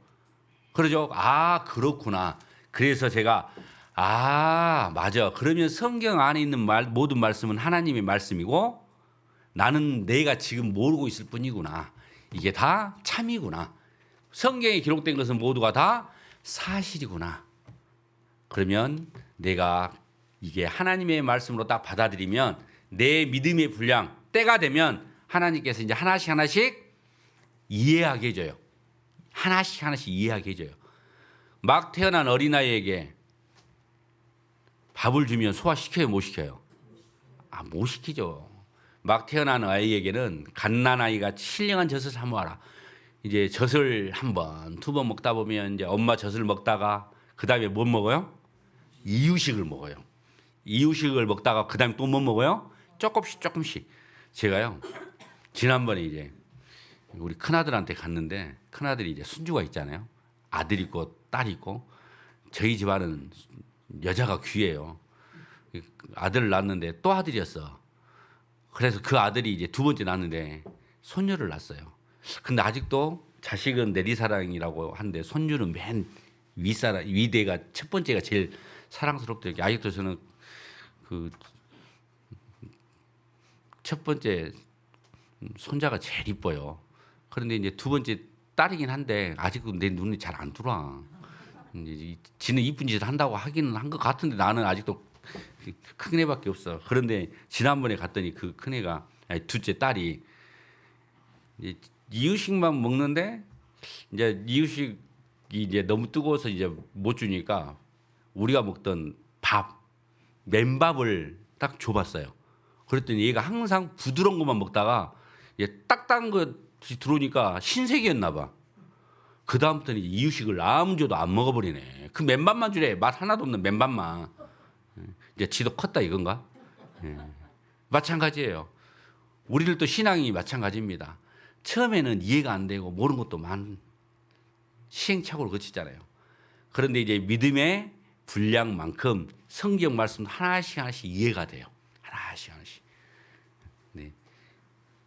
Speaker 1: 그러죠? 아, 그렇구나. 그래서 제가 맞아. 그러면 성경 안에 있는 모든 말씀은 하나님의 말씀이고 나는 내가 지금 모르고 있을 뿐이구나. 이게 다 참이구나. 성경에 기록된 것은 모두가 다 사실이구나. 그러면 내가 이게 하나님의 말씀으로 딱 받아들이면 내 믿음의 분량 때가 되면 하나님께서 이제 하나씩 이해하게 해줘요. 하나씩 이해하게 해줘요. 막 태어난 어린아이에게 밥을 주면 소화시켜요, 못 시켜요? 못 시키죠. 막 태어난 아이에게는 갓난아이가 신령한 젖을 사모하라. 이제 젖을 한 번, 두 번 먹다 보면 이제 엄마 젖을 먹다가 그 다음에 뭐 먹어요? 이유식을 먹어요. 이유식을 먹다가 그 다음에 또 뭐 먹어요? 조금씩. 제가요, 지난번에 이제 우리 큰아들한테 갔는데 큰아들이 이제 손주가 있잖아요. 아들 있고 딸 있고 저희 집안은 여자가 귀해요. 아들을 낳았는데 또 아들이었어. 그래서 그 아들이 이제 두 번째 낳았는데 손녀를 낳았어요. 근데 아직도 자식은 내리사랑이라고 하는데 손주는 맨 위대가 첫 번째가 제일 사랑스럽더라고요. 아직도 저는 그 첫 번째 손자가 제일 이뻐요. 그런데 이제 두 번째 딸이긴 한데 아직도 내 눈이 잘 안 들어와. 이제 지는 이쁜 짓을 한다고 하기는 한 것 같은데 나는 아직도 큰 애밖에 없어. 그런데 지난번에 갔더니 그 큰 애가 둘째 딸이 이유식만 먹는데 이제 이유식이 이제 너무 뜨거워서 이제 못 주니까 우리가 먹던 밥 맨밥을 딱 줘봤어요. 그랬더니 얘가 항상 부드러운 것만 먹다가 딱딱한 것이 들어오니까 신세계였나 봐. 그 다음부터는 이유식을 아무 줘도 안 먹어버리네. 그 맨밥만 주래. 맛 하나도 없는 맨밥만. 이제 지도 컸다 이건가? 마찬가지예요. 우리들도 신앙이 마찬가지입니다. 처음에는 이해가 안 되고 모르는 것도 많은 시행착오를 거치잖아요. 그런데 이제 믿음의 분량만큼 성경 말씀 하나씩 이해가 돼요. 하나씩. 네.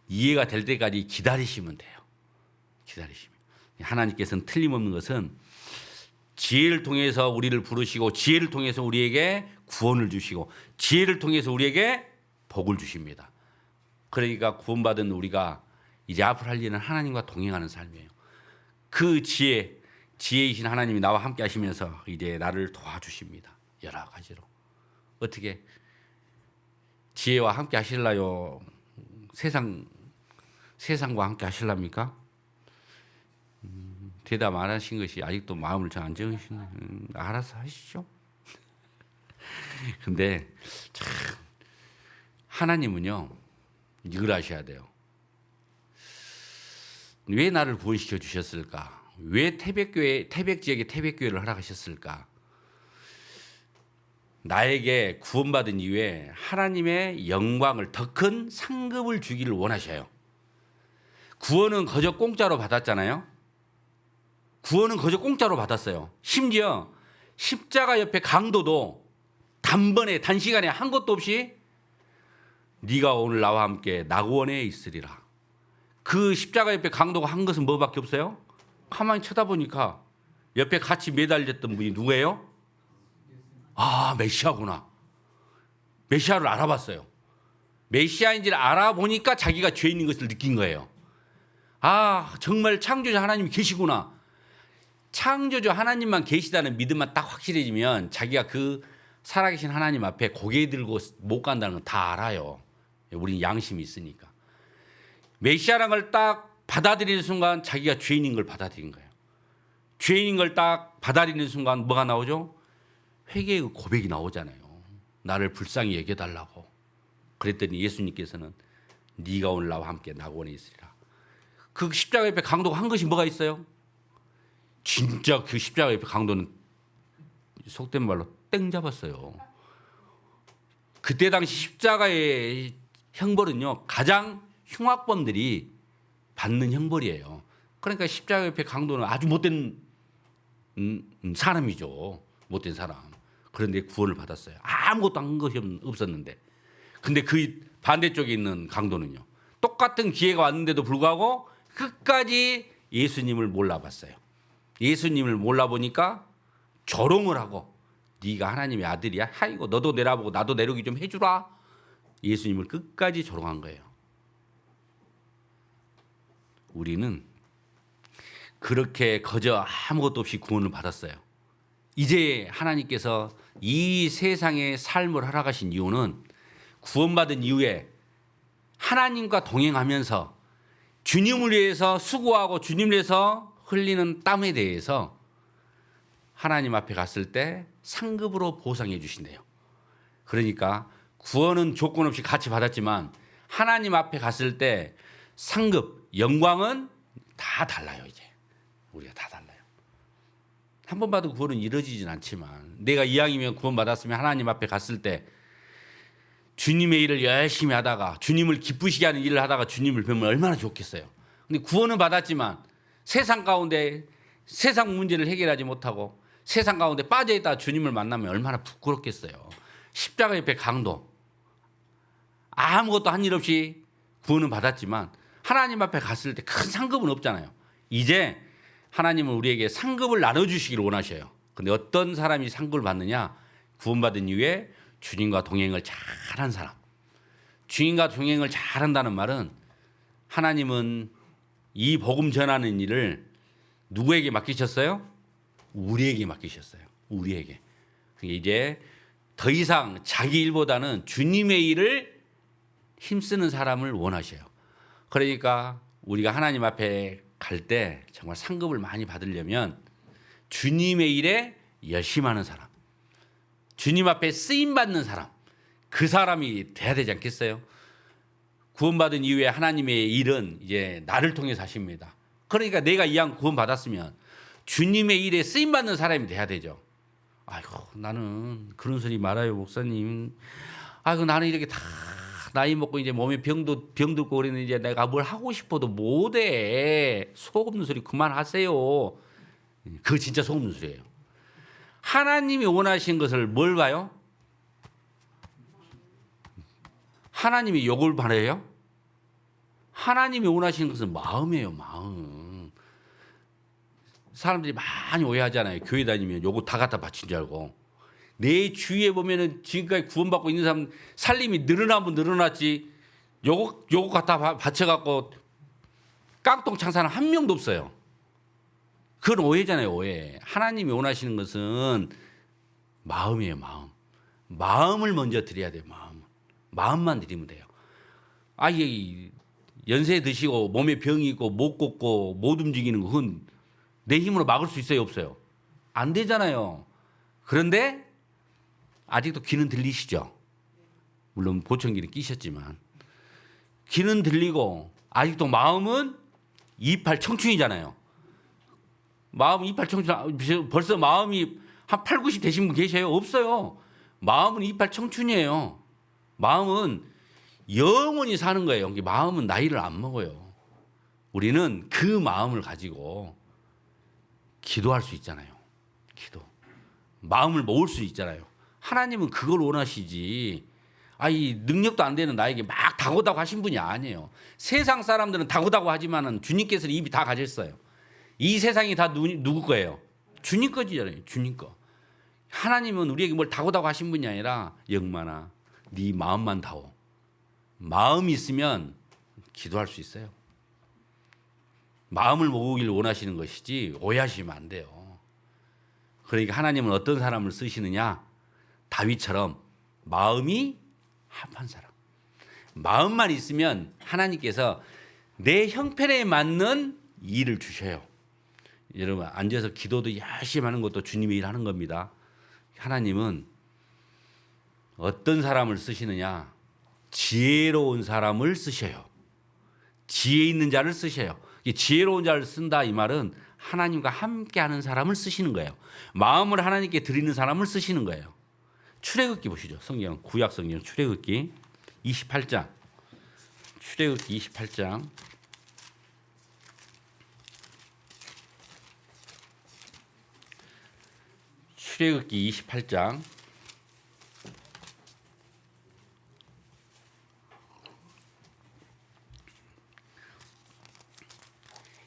Speaker 1: 이해가 될 때까지 기다리시면 돼요. 기다리시면. 하나님께서는 틀림없는 것은 지혜를 통해서 우리를 부르시고 지혜를 통해서 우리에게 구원을 주시고 지혜를 통해서 우리에게 복을 주십니다. 그러니까 구원받은 우리가 이제 앞으로 할 일은 하나님과 동행하는 삶이에요. 그 지혜이신 하나님이 나와 함께 하시면서 이제 나를 도와주십니다. 여러 가지로. 어떻게 지혜와 함께 하실라요? 세상과 함께 하실랍니까? 대답 안 하신 것이 아직도 마음을 잘 안 정하시네. 알아서 하시죠. 근데 참 하나님은요 이걸 아셔야 돼요. 왜 나를 구원시켜 주셨을까? 왜 태백 지역에 태백교회를 허락하셨을까? 나에게 구원받은 이후에 하나님의 영광을 더 큰 상급을 주기를 원하셔요. 구원은 거저 공짜로 받았잖아요. 구원은 거저 공짜로 받았어요. 심지어 십자가 옆에 강도도 단시간에 한 것도 없이 네가 오늘 나와 함께 낙원에 있으리라. 그 십자가 옆에 강도가 한 것은 뭐밖에 없어요? 가만히 쳐다보니까 옆에 같이 매달렸던 분이 누구예요? 메시아구나. 메시아를 알아봤어요. 메시아인지를 알아보니까 자기가 죄 있는 것을 느낀 거예요. 정말 창조자 하나님이 계시구나. 창조주 하나님만 계시다는 믿음만 딱 확실해지면 자기가 그 살아계신 하나님 앞에 고개 들고 못 간다는 건 다 알아요. 우린 양심이 있으니까. 메시아라는 걸 딱 받아들이는 순간 자기가 죄인인 걸 받아들인 거예요. 죄인인 걸 딱 받아들이는 순간 뭐가 나오죠? 회개의 고백이 나오잖아요. 나를 불쌍히 여겨달라고. 그랬더니 예수님께서는 네가 오늘 나와 함께 낙원에 있으리라. 그 십자가 옆에 강도가 한 것이 뭐가 있어요? 진짜 그 십자가 옆에 강도는 속된 말로 땡 잡았어요. 그때 당시 십자가의 형벌은요, 가장 흉악범들이 받는 형벌이에요. 그러니까 십자가 옆에 강도는 아주 못된 사람이죠. 못된 사람. 그런데 구원을 받았어요. 아무것도 한 것이 없었는데. 근데 그 반대쪽에 있는 강도는요, 똑같은 기회가 왔는데도 불구하고 끝까지 예수님을 몰라봤어요. 예수님을 몰라보니까 조롱을 하고 네가 하나님의 아들이야? 아이고 너도 내려보고 나도 내려오기 좀 해주라. 예수님을 끝까지 조롱한 거예요. 우리는 그렇게 거저 아무것도 없이 구원을 받았어요. 이제 하나님께서 이 세상의 삶을 허락하신 이유는 구원받은 이후에 하나님과 동행하면서 주님을 위해서 수고하고 주님을 위해서 흘리는 땀에 대해서 하나님 앞에 갔을 때 상급으로 보상해 주신대요. 그러니까 구원은 조건 없이 같이 받았지만 하나님 앞에 갔을 때 상급, 영광은 다 달라요. 이제 우리가 다 달라요. 한 번 받은 구원은 이루어지진 않지만 내가 이왕이면 구원 받았으면 하나님 앞에 갔을 때 주님의 일을 열심히 하다가 주님을 기쁘시게 하는 일을 하다가 주님을 뵈면 얼마나 좋겠어요. 근데 구원은 받았지만 세상 가운데 세상 문제를 해결하지 못하고 세상 가운데 빠져있다가 주님을 만나면 얼마나 부끄럽겠어요. 십자가 옆에 강도, 아무것도 한 일 없이 구원은 받았지만 하나님 앞에 갔을 때 큰 상급은 없잖아요. 이제 하나님은 우리에게 상급을 나눠주시기를 원하셔요. 근데 어떤 사람이 상급을 받느냐? 구원받은 이후에 주님과 동행을 잘한 사람. 주님과 동행을 잘한다는 말은 하나님은 이 복음 전하는 일을 누구에게 맡기셨어요? 우리에게 맡기셨어요. 우리에게. 이제 더 이상 자기 일보다는 주님의 일을 힘쓰는 사람을 원하셔요. 그러니까 우리가 하나님 앞에 갈 때 정말 상급을 많이 받으려면 주님의 일에 열심하는 사람, 주님 앞에 쓰임 받는 사람, 그 사람이 돼야 되지 않겠어요? 구원받은 이후에 하나님의 일은 이제 나를 통해서 하십니다. 그러니까 내가 이왕 구원받았으면 주님의 일에 쓰임 받는 사람이 돼야 되죠. 아이고 나는 그런 소리 말아요 목사님. 아이고 나는 이렇게 다 나이 먹고 이제 몸에 병들고 그러는데 이제 내가 뭘 하고 싶어도 못해. 속없는 소리 그만하세요. 그거 진짜 속없는 소리예요. 하나님이 원하신 것을 뭘 봐요? 하나님이 욕을 바래요? 하나님이 원하시는 것은 마음이에요. 마음. 사람들이 많이 오해하잖아요. 교회 다니면 요거 다 갖다 바친 줄 알고. 내 주위에 보면은 지금까지 구원받고 있는 사람 살림이 늘어나면 늘어났지 요거 갖다 바쳐갖고 깡통 창사는 한 명도 없어요. 그건 오해잖아요. 오해. 하나님이 원하시는 것은 마음이에요. 마음. 마음을 먼저 드려야 돼요. 마음만 드리면 돼요. 아예 연세 드시고 몸에 병이 있고 못 걷고 못 움직이는 거 그건 내 힘으로 막을 수 있어요? 없어요? 안 되잖아요. 그런데 아직도 귀는 들리시죠? 물론 보청기는 끼셨지만 귀는 들리고 아직도 마음은 이팔 청춘이잖아요. 마음 이팔 청춘 벌써 마음이 한 8, 90 되신 분 계셔요? 없어요. 마음은 이팔 청춘이에요. 마음은 영원히 사는 거예요. 마음은 나이를 안 먹어요. 우리는 그 마음을 가지고 기도할 수 있잖아요. 기도. 마음을 모을 수 있잖아요. 하나님은 그걸 원하시지. 이 능력도 안 되는 나에게 막 다고다고 하신 분이 아니에요. 세상 사람들은 다고다고 하지만은 주님께서는 입이 다 가졌어요. 이 세상이 다 누구 거예요? 주님 거지잖아요. 주님 거. 하나님은 우리에게 뭘 다고다고 하신 분이 아니라 영만아 네 마음만 다오. 마음이 있으면 기도할 수 있어요. 마음을 모으길 원하시는 것이지 오해하시면 안 돼요. 그러니까 하나님은 어떤 사람을 쓰시느냐? 다윗처럼 마음이 합한 사람. 마음만 있으면 하나님께서 내 형편에 맞는 일을 주셔요. 여러분 앉아서 기도도 열심히 하는 것도 주님의 일 하는 겁니다. 하나님은 어떤 사람을 쓰시느냐? 지혜로운 사람을 쓰셔요. 지혜 있는 자를 쓰셔요. 이 지혜로운 자를 쓴다 이 말은 하나님과 함께하는 사람을 쓰시는 거예요. 마음을 하나님께 드리는 사람을 쓰시는 거예요. 출애굽기 보시죠. 성경 구약 성경 출애굽기 28장. 출애굽기 28장. 출애굽기 28장.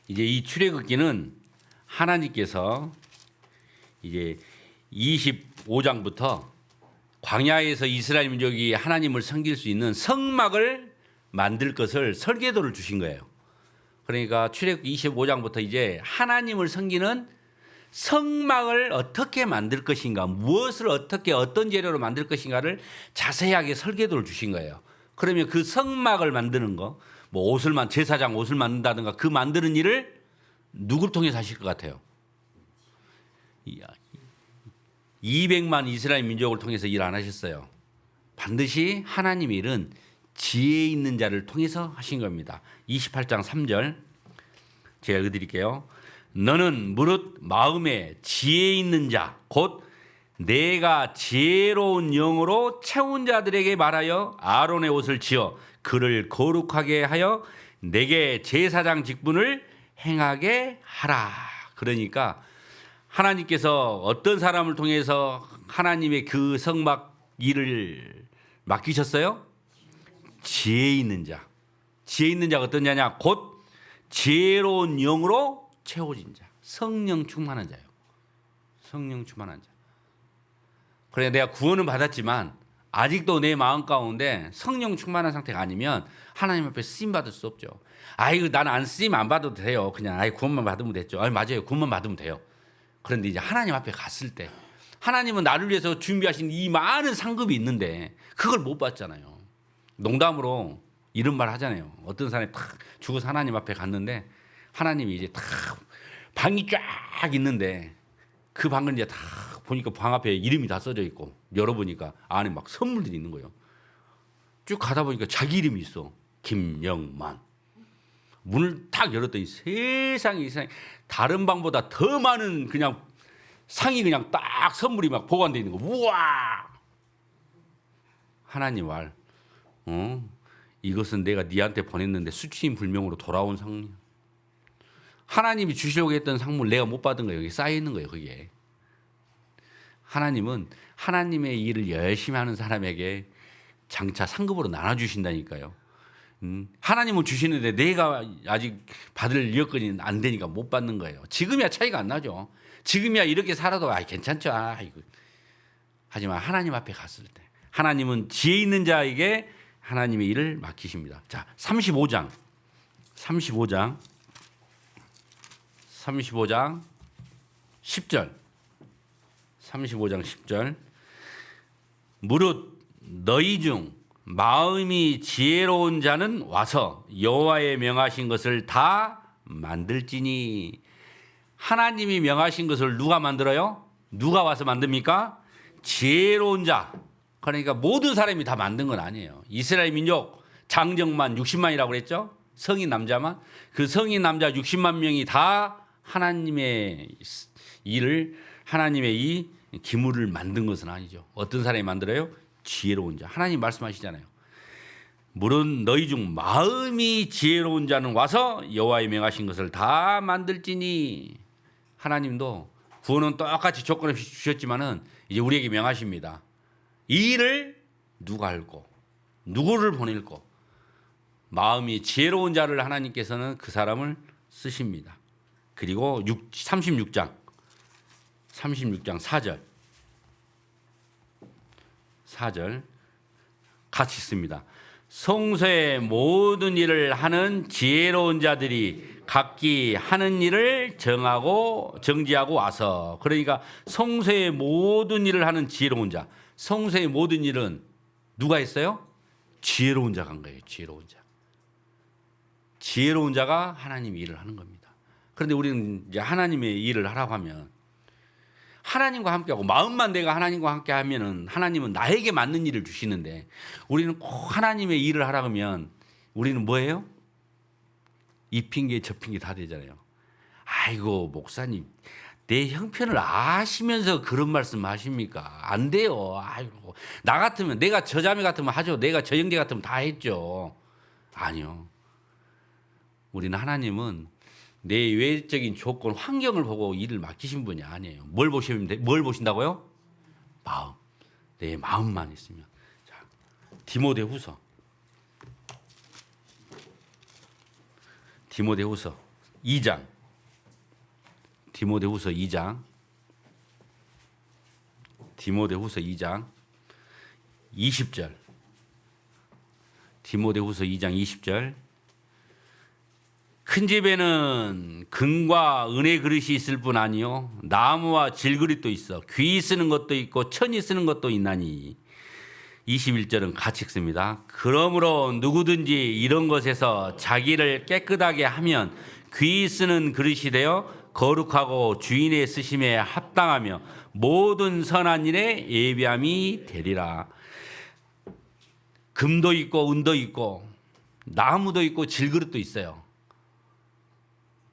Speaker 1: 이제 이 출애굽기는 하나님께서 이제 25장부터 광야에서 이스라엘 민족이 하나님을 섬길 수 있는 성막을 만들 것을 설계도를 주신 거예요. 그러니까 출애굽기 25장부터 이제 하나님을 섬기는 성막을 어떻게 만들 것인가, 무엇을 어떻게 어떤 재료로 만들 것인가를 자세하게 설계도를 주신 거예요. 그러면 그 성막을 만드는 거, 뭐 제사장 옷을 만든다든가 그 만드는 일을 누구를 통해서 하실 것 같아요? 200만 이스라엘 민족을 통해서 일 안 하셨어요. 반드시 하나님의 일은 지혜 있는 자를 통해서 하신 겁니다. 28장 3절 제가 읽어드릴게요. 너는 무릇 마음에 지혜 있는 자 곧 내가 지혜로운 영으로 채운 자들에게 말하여 아론의 옷을 지어 그를 거룩하게 하여 내게 제사장 직분을 행하게 하라. 그러니까 하나님께서 어떤 사람을 통해서 하나님의 그 성막 일을 맡기셨어요? 지혜 있는 자. 지혜 있는 자가 어떤 자냐? 곧 지혜로운 영으로 채워진 자. 성령 충만한 자요. 성령 충만한 자. 그래 내가 구원은 받았지만 아직도 내 마음 가운데 성령 충만한 상태가 아니면 하나님 앞에 쓰임 받을 수 없죠. 아이고 나는 안 쓰임 안 받아도 돼요. 그냥 구원만 받으면 됐죠. 맞아요. 구원만 받으면 돼요. 그런데 이제 하나님 앞에 갔을 때 하나님은 나를 위해서 준비하신 이 많은 상급이 있는데 그걸 못 받잖아요. 농담으로 이런 말 하잖아요. 어떤 사람이 탁 죽어서 하나님 앞에 갔는데 하나님이 이제 탁 방이 쫙 있는데 그 방은 이제 다 보니까 방 앞에 이름이 다 써져 있고 열어보니까 안에 막 선물들이 있는 거예요. 쭉 가다 보니까 자기 이름이 있어. 김영만. 문을 탁 열었더니 세상에 다른 방보다 더 많은 그냥 상이 그냥 딱 선물이 막 보관되어 있는 거. 우와! 하나님 말. 이것은 내가 네한테 보냈는데 수치인 불명으로 돌아온 상이야. 하나님이 주시려고 했던 상물 내가 못 받은 거예요. 여기 쌓여 있는 거예요. 거기에. 하나님은 하나님의 일을 열심히 하는 사람에게 장차 상급으로 나눠주신다니까요. 하나님은 주시는데 내가 아직 받을 여건이 안 되니까 못 받는 거예요. 지금이야 차이가 안 나죠. 지금이야 이렇게 살아도 괜찮죠. 하지만 하나님 앞에 갔을 때 하나님은 지혜 있는 자에게 하나님의 일을 맡기십니다. 자, 35장 10절 35장 10절 무릇 너희 중 마음이 지혜로운 자는 와서 여호와의 명하신 것을 다 만들지니. 하나님이 명하신 것을 누가 만들어요? 누가 와서 만듭니까? 지혜로운 자. 그러니까 모든 사람이 다 만든 건 아니에요. 이스라엘 민족 장정만 60만이라고 그랬죠? 성인 남자만. 그 성인 남자 60만 명이 다 하나님의 일을 하나님의 이 기물을 만든 것은 아니죠. 어떤 사람이 만들어요? 지혜로운 자. 하나님 말씀하시잖아요. 물은 너희 중 마음이 지혜로운 자는 와서 여호와의 명하신 것을 다 만들지니. 하나님도 구원은 똑같이 조건 없이 주셨지만은 이제 우리에게 명하십니다. 이 일을 누가 할고 누구를 보낼고 마음이 지혜로운 자를 하나님께서는 그 사람을 쓰십니다. 그리고 36장 4절 같이 있습니다. 성소의 모든 일을 하는 지혜로운 자들이 각기 하는 일을 정지하고 와서. 그러니까 성소의 모든 일을 하는 지혜로운 자. 성소의 모든 일은 누가 했어요? 지혜로운 자가 한 거예요. 지혜로운 자. 지혜로운 자가 하나님의 일을 하는 겁니다. 그런데 우리는 이제 하나님의 일을 하라고 하면 하나님과 함께하고 마음만 내가 하나님과 함께하면은 하나님은 나에게 맞는 일을 주시는데 우리는 꼭 하나님의 일을 하라 그러면 우리는 뭐예요? 이 핑계 저 핑계 다 되잖아요. 아이고 목사님 내 형편을 아시면서 그런 말씀 하십니까? 안 돼요. 아이고 나 같으면 내가 저 자매 같으면 하죠. 내가 저 형제 같으면 다 했죠. 아니요. 우리는 하나님은 내 외적인 조건, 환경을 보고 일을 맡기신 분이 아니에요. 뭘 보신다고요? 마음. 내 마음만 있으면. 자, 디모데후서 2장. 디모데후서 2장 20절. 디모데후서 2장 20절. 큰 집에는 금과 은의 그릇이 있을 뿐 아니요 나무와 질그릇도 있어 귀 쓰는 것도 있고 천이 쓰는 것도 있나니 21절은 같이 읽습니다. 그러므로 누구든지 이런 것에서 자기를 깨끗하게 하면 귀 쓰는 그릇이 되어 거룩하고 주인의 쓰심에 합당하며 모든 선한 일에 예비함이 되리라. 금도 있고 은도 있고 나무도 있고 질그릇도 있어요.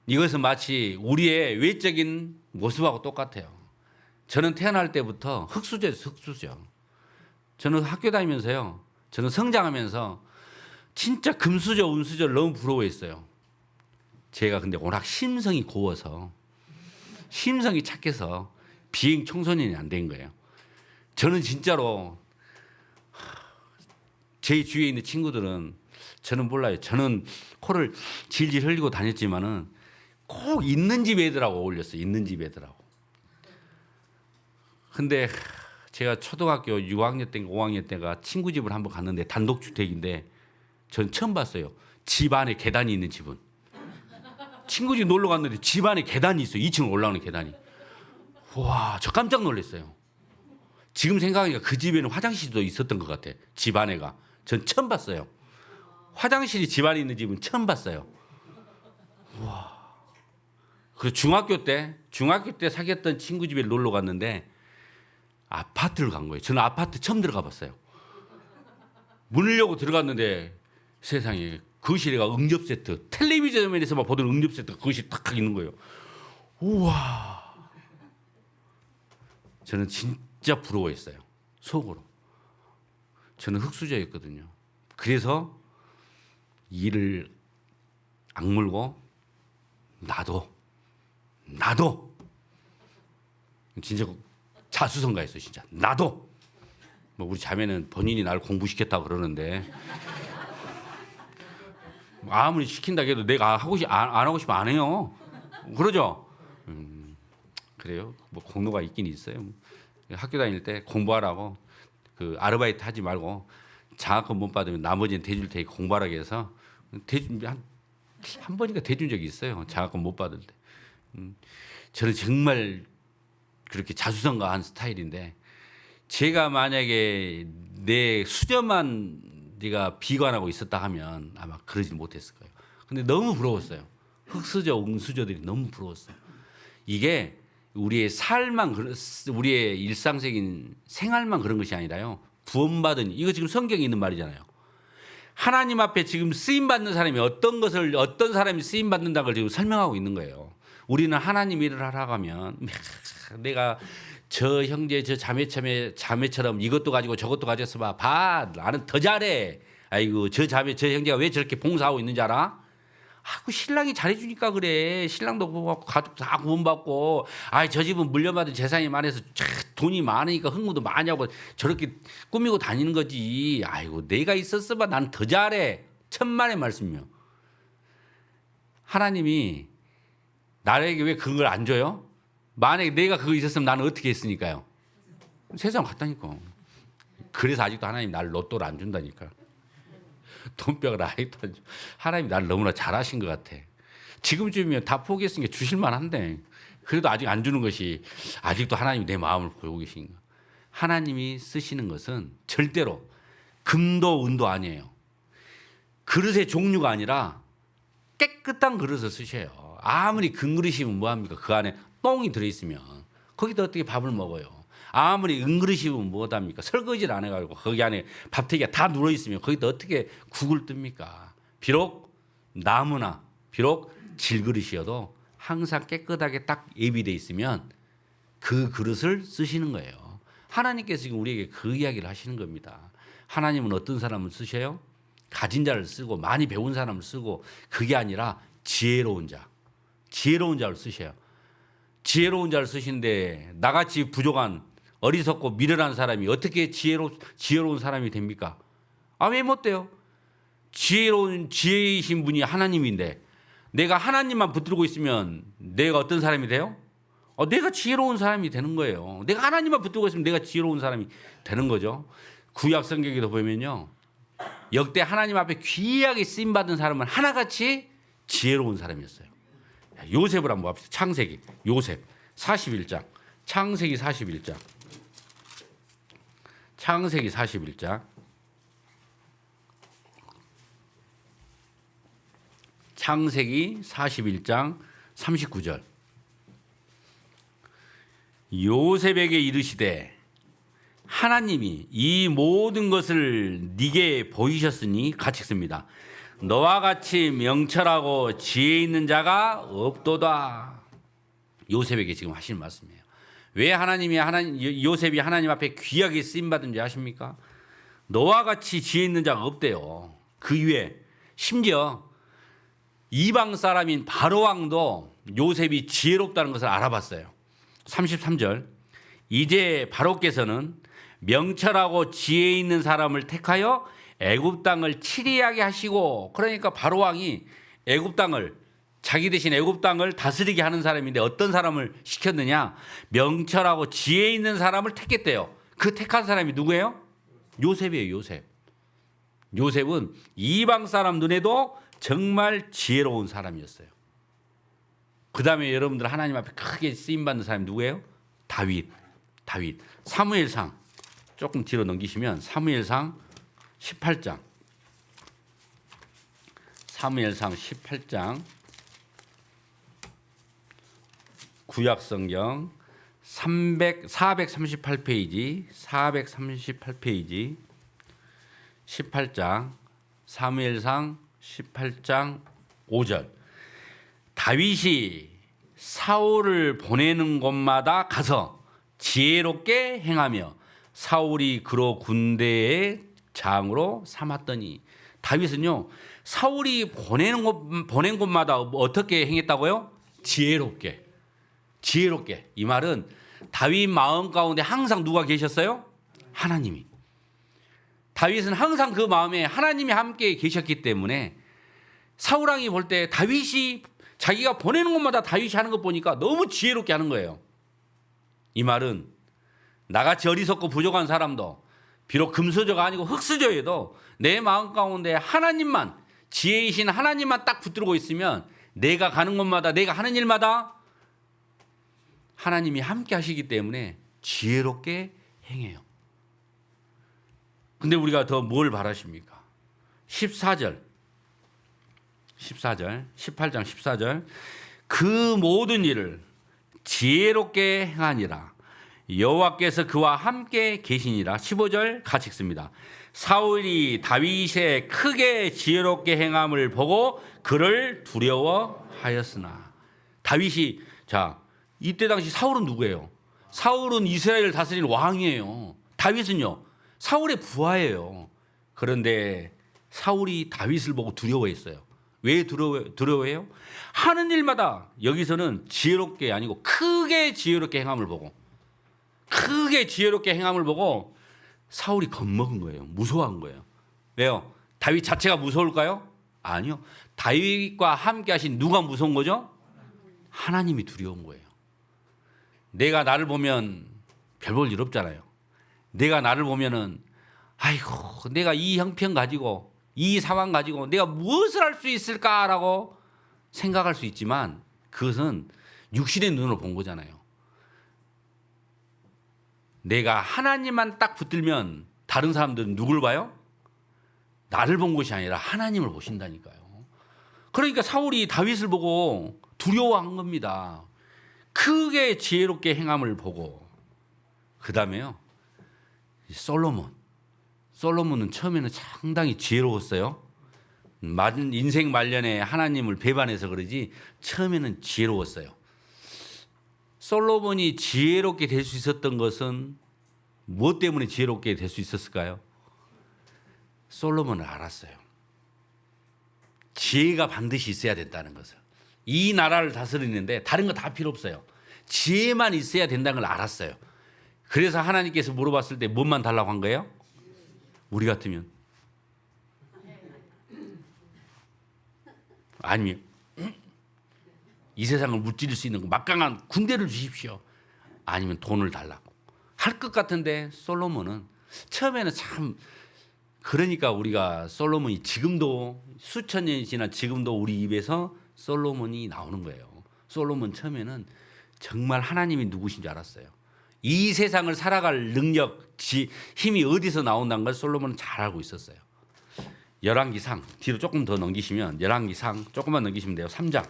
Speaker 1: 이것은 마치 우리의 외적인 모습하고 똑같아요. 저는 태어날 때부터 흙수저. 저는 학교 다니면서요. 저는 성장하면서 진짜 금수저, 은수저를 너무 부러워했어요. 제가 근데 워낙 심성이 고워서 심성이 착해서 비행 청소년이 안 된 거예요. 저는 진짜로 제 주위에 있는 친구들은 저는 몰라요. 저는 코를 질질 흘리고 다녔지만은 꼭 있는 집 애들하고 어울렸어요. 있는 집 애들하고. 근데 제가 초등학교 6학년 때인가 5학년 때가 친구 집을 한번 갔는데 단독주택인데 전 처음 봤어요. 집 안에 계단이 있는 집은. 친구 집 놀러 갔는데 집 안에 계단이 있어요. 2층 올라오는 계단이. 와, 저 깜짝 놀랐어요. 지금 생각하니까 그 집에는 화장실도 있었던 것 같아. 집 안에가. 전 처음 봤어요. 화장실이 집 안에 있는 집은 처음 봤어요. 와. 그리고 중학교 때 사귀었던 친구 집에 놀러 갔는데 아파트를 간 거예요. 저는 아파트 처음 들어가 봤어요. 문을 열고 들어갔는데 세상에 거실에가 응접 세트, 텔레비전에서만 보던 응접 세트가 거실에 탁 있는 거예요. 우와. 저는 진짜 부러워했어요. 속으로. 저는 흙수저였거든요. 그래서 이를 악물고 나도 진짜 자수성가했어요. 진짜 나도. 뭐 우리 자매는 본인이 나를 공부시켰다고 그러는데 아무리 시킨다 해도 내가 안 하고 싶으면 안 해요. 그러죠? 그래요. 뭐 공로가 있긴 있어요. 학교 다닐 때 공부하라고 그 아르바이트 하지 말고 장학금 못 받으면 나머지는 대줄 테니까 공부하라고 해서 한 번인가 대준 적이 있어요. 장학금 못 받을 때. 저는 정말 그렇게 자수성가한 스타일인데 제가 만약에 내 수저만 네가 비관하고 있었다 하면 아마 그러지 못했을 거예요. 근데 너무 부러웠어요. 흙수저, 웅수저들이 너무 부러웠어요. 이게 우리의 우리의 일상적인 생활만 그런 것이 아니라요. 구원받은 이거 지금 성경에 있는 말이잖아요. 하나님 앞에 지금 쓰임 받는 사람이 어떤 사람이 쓰임 받는다는 걸 지금 설명하고 있는 거예요. 우리는 하나님 일을 하라고 하면 내가 저 형제 저 자매처럼 이것도 가지고 저것도 가졌어 봐 나는 더 잘해. 아이고 저 자매 저 형제가 왜 저렇게 봉사하고 있는지 알아? 그 신랑이 잘해주니까 그래. 신랑도 구원받고 가족도 다 구원받고 저 집은 물려받은 재산이 많아서 돈이 많으니까 흥무도 많이 하고 저렇게 꾸미고 다니는 거지. 아이고 내가 있었어 봐 난 더 잘해. 천만의 말씀이요. 하나님이 나에게 왜 그런 걸 안 줘요? 만약에 내가 그거 있었으면 나는 어떻게 했으니까요? 세상 같다니까. 그래서 아직도 하나님 나를 로또를 안 준다니까. 돈병을 아직도 안 줘. 하나님이 나를 너무나 잘하신 것 같아. 지금쯤이면 다 포기했으니까 주실 만한데 그래도 아직 안 주는 것이 아직도 하나님이 내 마음을 보고 계신 거. 하나님이 쓰시는 것은 절대로 금도 은도 아니에요. 그릇의 종류가 아니라 깨끗한 그릇을 쓰셔요. 아무리 금 그릇이면 뭐합니까? 그 안에 똥이 들어있으면 거기다 어떻게 밥을 먹어요? 아무리 은그릇이면 뭐합니까? 설거지를 안 해가지고 거기 안에 밥태기가 다 눌어있으면 거기다 어떻게 국을 뜹니까? 비록 나무나 비록 질그릇이어도 항상 깨끗하게 딱 예비돼 있으면 그 그릇을 쓰시는 거예요. 하나님께서 지금 우리에게 그 이야기를 하시는 겁니다. 하나님은 어떤 사람을 쓰셔요? 가진 자를 쓰고 많이 배운 사람을 쓰고 그게 아니라 지혜로운 자를 쓰셔요. 지혜로운 자를 쓰시는데 나같이 부족한 어리석고 미련한 사람이 어떻게 지혜로운 사람이 됩니까? 왜 못 돼요? 지혜이신 분이 하나님인데 내가 하나님만 붙들고 있으면 내가 어떤 사람이 돼요? 내가 지혜로운 사람이 되는 거예요. 내가 하나님만 붙들고 있으면 내가 지혜로운 사람이 되는 거죠. 구약 성경에도 보면요. 역대 하나님 앞에 귀하게 쓰임받은 사람은 하나같이 지혜로운 사람이었어요. 요셉을 한번 봅시다. 창세기 요셉 41장 창세기 41장 창세기 41장 창세기 41장 39절 요셉에게 이르시되 하나님이 이 모든 것을 네게 보이셨으니 같이 읽습니다. 너와 같이 명철하고 지혜 있는 자가 없도다. 요셉에게 지금 하시는 말씀이에요. 왜 요셉이 하나님 앞에 귀하게 쓰임받은 줄 아십니까? 너와 같이 지혜 있는 자가 없대요. 그 위에 심지어 이방 사람인 바로 왕도 요셉이 지혜롭다는 것을 알아봤어요. 33절 이제 바로께서는 명철하고 지혜 있는 사람을 택하여 애굽 땅을 치리하게 하시고, 그러니까 바로 왕이 애굽 땅을 자기 대신 애굽 땅을 다스리게 하는 사람인데 어떤 사람을 시켰느냐? 명철하고 지혜 있는 사람을 택했대요. 그 택한 사람이 누구예요? 요셉이에요. 요셉. 요셉은 이방 사람 눈에도 정말 지혜로운 사람이었어요. 그 다음에 여러분들 하나님 앞에 크게 쓰임받는 사람이 누구예요? 다윗. 사무엘상 조금 뒤로 넘기시면 사무엘상 18장 구약성경 438페이지 18장 사무엘상 18장 5절 다윗이 사울을 보내는 곳마다 가서 지혜롭게 행하며 사울이 그로 군대의 장으로 삼았더니 다윗은요 사울이 보낸 곳마다 어떻게 행했다고요? 지혜롭게. 이 말은 다윗 마음 가운데 항상 누가 계셨어요? 하나님이. 다윗은 항상 그 마음에 하나님이 함께 계셨기 때문에 사울 왕이 볼 때 다윗이 자기가 보내는 곳마다 다윗이 하는 것 보니까 너무 지혜롭게 하는 거예요. 이 말은 나같이 어리석고 부족한 사람도 비록 금수저가 아니고 흙수저여도 내 마음 가운데 하나님만, 지혜이신 하나님만 딱 붙들고 있으면 내가 가는 곳마다, 내가 하는 일마다 하나님이 함께 하시기 때문에 지혜롭게 행해요. 근데 우리가 더 뭘 바라십니까? 18장 14절 그 모든 일을 지혜롭게 행하니라 여호와께서 그와 함께 계시니라. 15절 같이 읽습니다. 사울이 다윗의 크게 지혜롭게 행함을 보고 그를 두려워하였으나. 다윗이 이때 당시 사울은 누구예요? 사울은 이스라엘을 다스리는 왕이에요. 다윗은요 사울의 부하예요. 그런데 사울이 다윗을 보고 두려워했어요. 왜 두려워해요? 하는 일마다 여기서는 지혜롭게 아니고 크게 지혜롭게 행함을 보고 사울이 겁먹은 거예요. 무서워한 거예요. 왜요? 다윗 자체가 무서울까요? 아니요. 다윗과 함께 하신 누가 무서운 거죠? 하나님이 두려운 거예요. 내가 나를 보면 별 볼 일 없잖아요. 내가 나를 보면은 아이고 내가 이 형편 가지고 이 상황 가지고 내가 무엇을 할 수 있을까라고 생각할 수 있지만 그것은 육신의 눈으로 본 거잖아요. 내가 하나님만 딱 붙들면 다른 사람들은 누굴 봐요? 나를 본 것이 아니라 하나님을 보신다니까요. 그러니까 사울이 다윗을 보고 두려워한 겁니다. 크게 지혜롭게 행함을 보고. 그 다음에요, 솔로몬은 처음에는 상당히 지혜로웠어요. 인생 말년에 하나님을 배반해서 그러지 처음에는 지혜로웠어요. 솔로몬이 지혜롭게 될 수 있었던 것은 무엇 때문에 지혜롭게 될 수 있었을까요? 솔로몬은 알았어요. 지혜가 반드시 있어야 된다는 것을. 이 나라를 다스리는데 다른 거 다 필요 없어요. 지혜만 있어야 된다는 걸 알았어요. 그래서 하나님께서 물어봤을 때 뭔만 달라고 한 거예요? 우리 같으면. 아니면 이 세상을 무찌를 수 있는 막강한 군대를 주십시오. 아니면 돈을 달라고 할 것 같은데 솔로몬은 처음에는 참, 그러니까 우리가 솔로몬이 지금도 수천 년이 지난 지금도 우리 입에서 솔로몬이 나오는 거예요. 솔로몬 처음에는 정말 하나님이 누구신 줄 알았어요. 이 세상을 살아갈 능력, 힘이 어디서 나온다는 걸 솔로몬은 잘 알고 있었어요. 열왕기상 뒤로 조금 더 넘기시면, 열왕기상 조금만 넘기시면 돼요. 3장.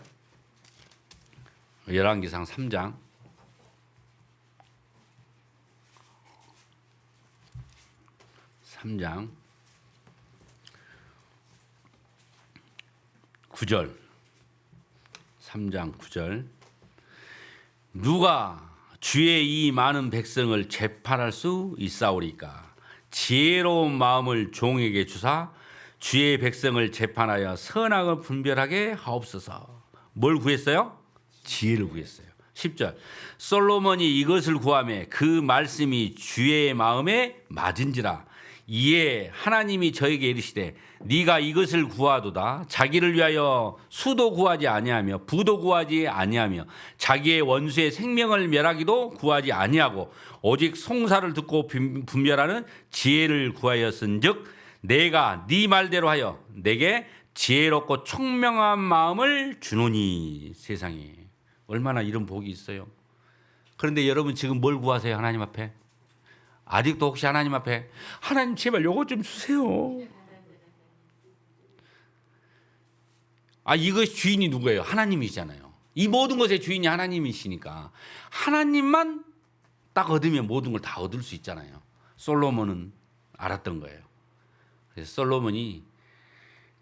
Speaker 1: 열왕기상 3장. 3장 9절. 3장 9절. 누가 주의 이 많은 백성을 재판할 수 있사오리까? 지혜로운 마음을 종에게 주사 주의 백성을 재판하여 선악을 분별하게 하옵소서. 뭘 구했어요? 지혜를 구했어요. 10절. 솔로몬이 이것을 구하매 그 말씀이 주의 마음에 맞은지라. 이에 하나님이 저에게 이르시되 네가 이것을 구하도다. 자기를 위하여 수도 구하지 아니하며 부도 구하지 아니하며 자기의 원수의 생명을 멸하기도 구하지 아니하고 오직 송사를 듣고 분별하는 지혜를 구하였은즉 내가 네 말대로 하여 내게 지혜롭고 총명한 마음을 주노니. 세상에 얼마나 이런 복이 있어요. 그런데 여러분 지금 뭘 구하세요? 하나님 앞에? 아직도 혹시 하나님 앞에 하나님 제발 요거 좀 주세요. 이것이 주인이 누구예요? 하나님이잖아요. 이 모든 것의 주인이 하나님이시니까 하나님만 딱 얻으면 모든 걸 다 얻을 수 있잖아요. 솔로몬은 알았던 거예요. 그래서 솔로몬이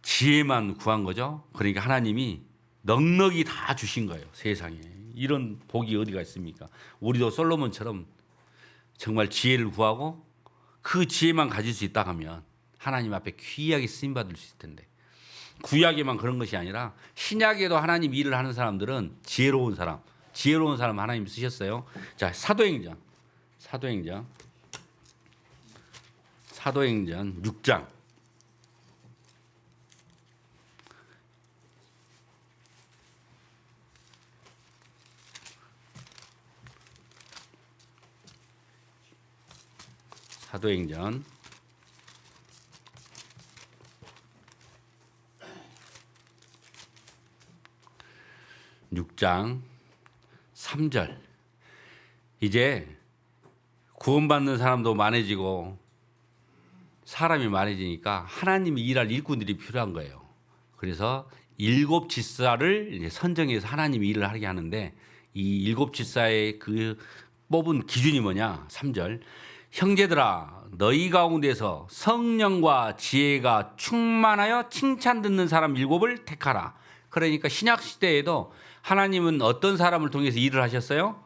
Speaker 1: 지혜만 구한 거죠. 그러니까 하나님이 넉넉히 다 주신 거예요. 세상에 이런 복이 어디가 있습니까? 우리도 솔로몬처럼 정말 지혜를 구하고 그 지혜만 가질 수 있다 하면 하나님 앞에 귀하게 쓰임받을 수 있을 텐데, 구약에만 그런 것이 아니라 신약에도 하나님 일을 하는 사람들은 지혜로운 사람 하나님 쓰셨어요. 자, 사도행전 6장. 사도행전 6장 3절. 이제 구원받는 사람도 많아지고 사람이 많아지니까 하나님이 일할 일꾼들이 필요한 거예요. 그래서 7 집사를 선정해서 하나님이 일을 하게 하는데, 이 7 집사의 그 뽑은 기준이 뭐냐? 3절. 형제들아 너희 가운데서 성령과 지혜가 충만하여 칭찬 듣는 사람 7을 택하라. 그러니까 신약 시대에도 하나님은 어떤 사람을 통해서 일을 하셨어요?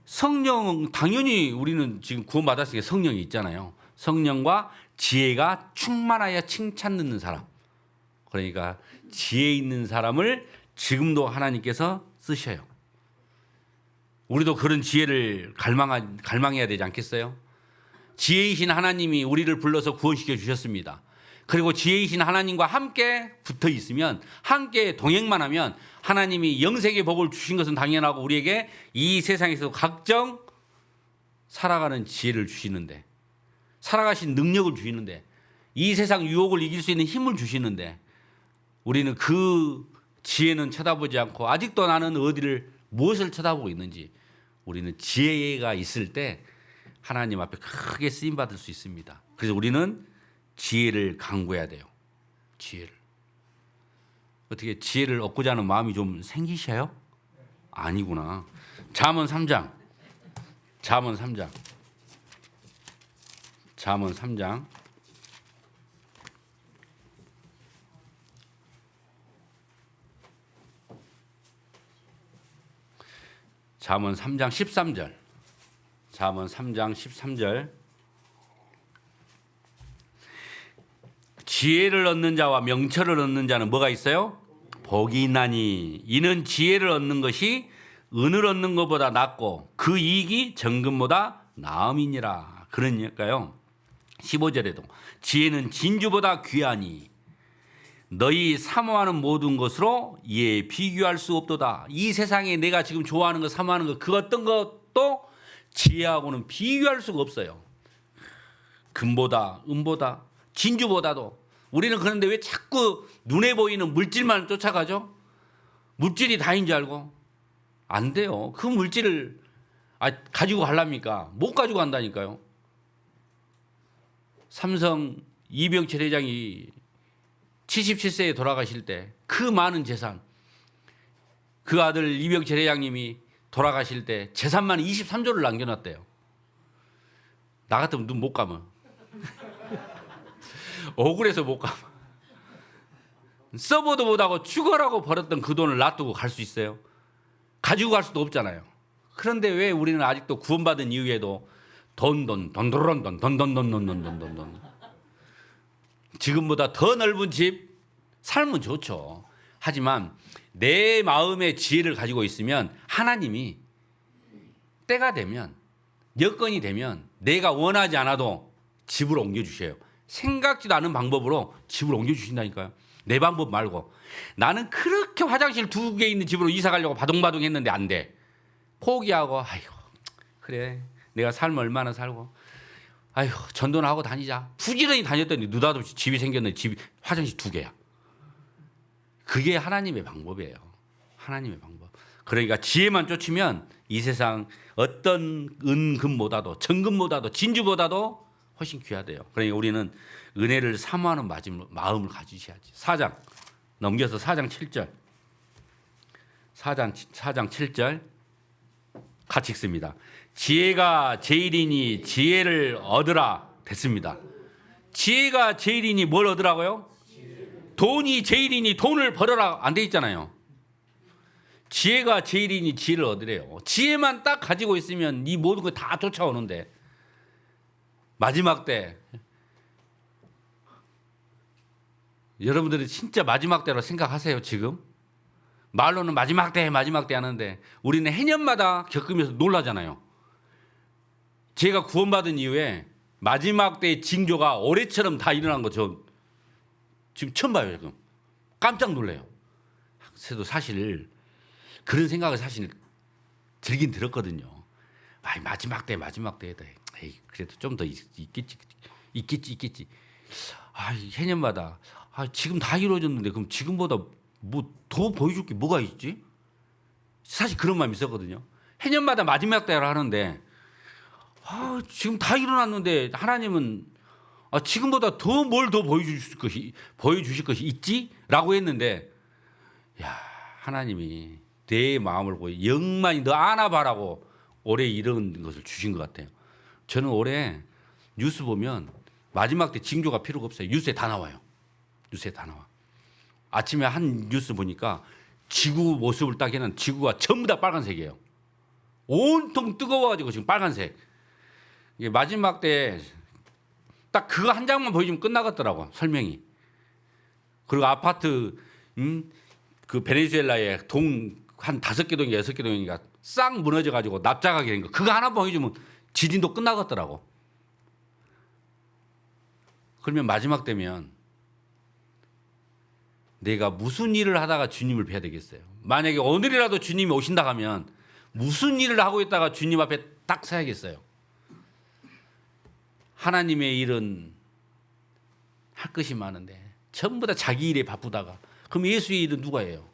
Speaker 1: 성령, 당연히 우리는 지금 구원받았으니까 성령이 있잖아요. 성령과 지혜가 충만하여 칭찬 듣는 사람. 그러니까 지혜 있는 사람을 지금도 하나님께서 쓰셔요. 우리도 그런 지혜를 갈망해야 되지 않겠어요? 지혜이신 하나님이 우리를 불러서 구원시켜 주셨습니다. 그리고 지혜이신 하나님과 함께 붙어 있으면, 함께 동행만 하면 하나님이 영생의 복을 주신 것은 당연하고 우리에게 이 세상에서 각종 살아가는 지혜를 주시는데, 살아가신 능력을 주시는데, 이 세상 유혹을 이길 수 있는 힘을 주시는데, 우리는 그 지혜는 쳐다보지 않고 아직도 나는 무엇을 쳐다보고 있는지, 우리는 지혜가 있을 때 하나님 앞에 크게 쓰임받을 수 있습니다. 그래서 우리는 지혜를 강구해야 돼요. 지혜를. 어떻게 지혜를 얻고자 하는 마음이 좀 생기셔요? 아니구나. 잠언 3장. 잠언 3장. 잠언 3장. 잠언 3장 13절. 잠언 3장 13절. 지혜를 얻는 자와 명철을 얻는 자는 뭐가 있어요? 복이 있나니 이는 지혜를 얻는 것이 은을 얻는 것보다 낫고 그 이익이 정금보다 나음이니라. 그러니까요. 15절에도 지혜는 진주보다 귀하니 너희 사모하는 모든 것으로 이에 비교할 수 없도다. 이 세상에 내가 지금 좋아하는 것, 사모하는 것, 그 어떤 것도 지혜하고는 비교할 수가 없어요. 금보다, 은보다, 진주보다도. 우리는 그런데 왜 자꾸 눈에 보이는 물질만 쫓아가죠? 물질이 다인 줄 알고. 안 돼요. 그 물질을 가지고 가려니까 못 가지고 간다니까요. 삼성 이병철 회장이 77세에 돌아가실 때 그 많은 재산, 그 아들 이병철 회장님이 돌아가실 때 재산만 23조를 남겨놨대요. 나 같으면 눈 못 감아. 억울해서 못 감아. 써보도 못하고 죽어라고 벌었던 그 돈을 놔두고 갈 수 있어요? 가지고 갈 수도 없잖아요. 그런데 왜 우리는 아직도 구원받은 이후에도 돈 지금보다 더 넓은 집 살면 좋죠. 하지만 내 마음의 지혜를 가지고 있으면 하나님이 때가 되면 여건이 되면 내가 원하지 않아도 집을 옮겨주셔요. 생각지도 않은 방법으로 집을 옮겨주신다니까요. 내 방법 말고. 나는 그렇게 화장실 2개 있는 집으로 이사 가려고 바둥바둥 했는데 안 돼. 포기하고 아이고 그래 내가 살면 얼마나 살고 아이고 전도나 하고 다니자. 부지런히 다녔더니 느닷없이 집이 생겼는데 집이 화장실 2개야. 그게 하나님의 방법이에요. 하나님의 방법. 그러니까 지혜만 쫓으면 이 세상 어떤 은금보다도 정금보다도 진주보다도 훨씬 귀하대요. 그러니까 우리는 은혜를 사모하는 마음을 가지셔야지. 4장 넘겨서 4장 7절. 4장 7절 같이 읽습니다. 지혜가 제일이니 지혜를 얻으라 됐습니다. 지혜가 제일이니 뭘 얻으라고요? 돈이 제일이니 돈을 벌어라 안 돼 있잖아요. 지혜가 제일이니 지혜를 얻으래요. 지혜만 딱 가지고 있으면 이 모든 거 다 쫓아오는데 마지막 때 여러분들이 진짜 마지막 때로 생각하세요. 지금 말로는 마지막 때 하는데 우리는 해년마다 겪으면서 놀라잖아요. 제가 구원받은 이후에 마지막 때의 징조가 올해처럼 다 일어난 거 저 지금 처음 봐요. 지금 깜짝 놀래요. 그래도 사실 그런 생각을 사실 들긴 들었거든요. 마지막 때 에이, 그래도 좀 더 있겠지. 해년마다 지금 다 이루어졌는데 그럼 지금보다 뭐 더 보여줄 게 뭐가 있지? 사실 그런 마음이 있었거든요. 해년마다 마지막 때를 하는데 지금 다 일어났는데 하나님은 지금보다 더 뭘 더 보여주실 것이 있지라고 했는데 하나님이 내 마음을 보여 영만이 너 안아봐라고 올해 이런 것을 주신 것 같아요. 저는 올해 뉴스 보면 마지막 때 징조가 필요가 없어요. 뉴스에 다 나와요. 뉴스에 다 나와. 아침에 한 뉴스 보니까 지구 모습을 딱 해는 지구가 전부 다 빨간색이에요. 온통 뜨거워가지고 지금 빨간색. 이게 마지막 때 딱 그거 한 장만 보여주면 끝나겠더라고 설명이. 그리고 아파트 그 베네수엘라에 동 한 5개 동인가 6개 동인가 싹 무너져가지고 납작하게 된 거 그거 하나 보여주면 지진도 끝나겠더라고. 그러면 마지막 되면 내가 무슨 일을 하다가 주님을 뵈야 되겠어요. 만약에 오늘이라도 주님이 오신다 하면 무슨 일을 하고 있다가 주님 앞에 딱 서야겠어요. 하나님의 일은 할 것이 많은데 전부 다 자기 일에 바쁘다가 그럼 예수의 일은 누가 해요?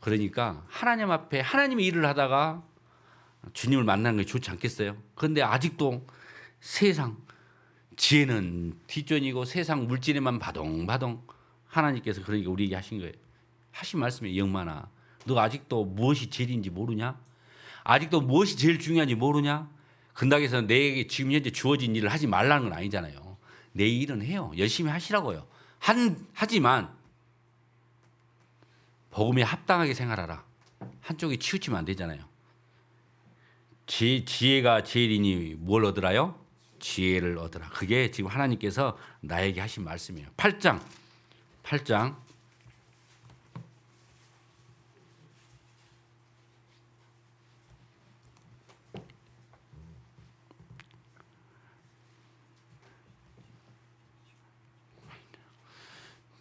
Speaker 1: 그러니까 하나님 앞에 하나님의 일을 하다가 주님을 만나는 게 좋지 않겠어요? 그런데 아직도 세상 지혜는 뒷전이고 세상 물질에만 바동바동 하나님께서 그러니까 우리에게 하신 거예요. 하신 말씀이에요. 영만아, 너 아직도 무엇이 제일인지 모르냐? 아직도 무엇이 제일 중요한지 모르냐? 근당에서 내게 지금 현재 주어진 일을 하지 말라는 건 아니잖아요. 내 일은 해요. 열심히 하시라고요. 하지만 복음에 합당하게 생활하라. 한쪽에 치우치면 안 되잖아요. 지혜가 제일이니 뭘 얻으라요? 지혜를 얻으라. 그게 지금 하나님께서 나에게 하신 말씀이에요. 8장 8장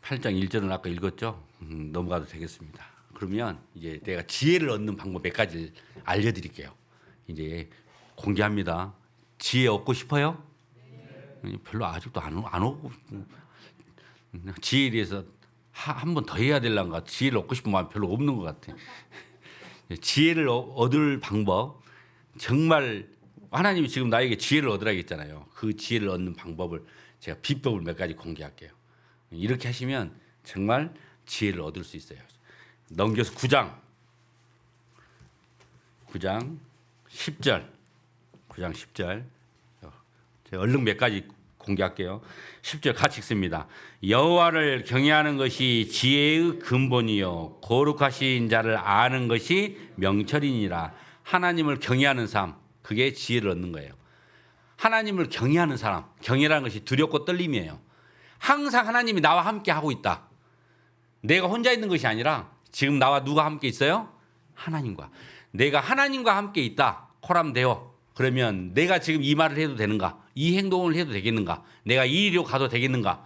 Speaker 1: 1절은 아까 읽었죠? 넘어가도 되겠습니다. 그러면 이제 내가 지혜를 얻는 방법 몇 가지를 알려드릴게요. 이제 공개합니다. 지혜 얻고 싶어요? 별로 아직도 안 오고 지혜에 대해서 한 번 더 해야 될란가? 지혜를 얻고 싶은 마음 별로 없는 것 같아. 지혜를 얻을 방법, 정말 하나님이 지금 나에게 지혜를 얻으라고 했잖아요. 그 지혜를 얻는 방법을 제가 비법을 몇 가지 공개할게요. 이렇게 하시면 정말 지혜를 얻을 수 있어요. 넘겨서 9장 10절 제가 얼른 몇 가지 공개할게요. 10절 같이 읽습니다. 여호와를 경외하는 것이 지혜의 근본이요 거룩하신 자를 아는 것이 명철이니라. 하나님을 경외하는 삶, 그게 지혜를 얻는 거예요. 하나님을 경외하는 사람, 경외라는 것이 두렵고 떨림이에요. 항상 하나님이 나와 함께 하고 있다. 내가 혼자 있는 것이 아니라 지금 나와 누가 함께 있어요? 하나님과. 내가 하나님과 함께 있다. 코람데오. 그러면 내가 지금 이 말을 해도 되는가? 이 행동을 해도 되겠는가? 내가 이리로 가도 되겠는가?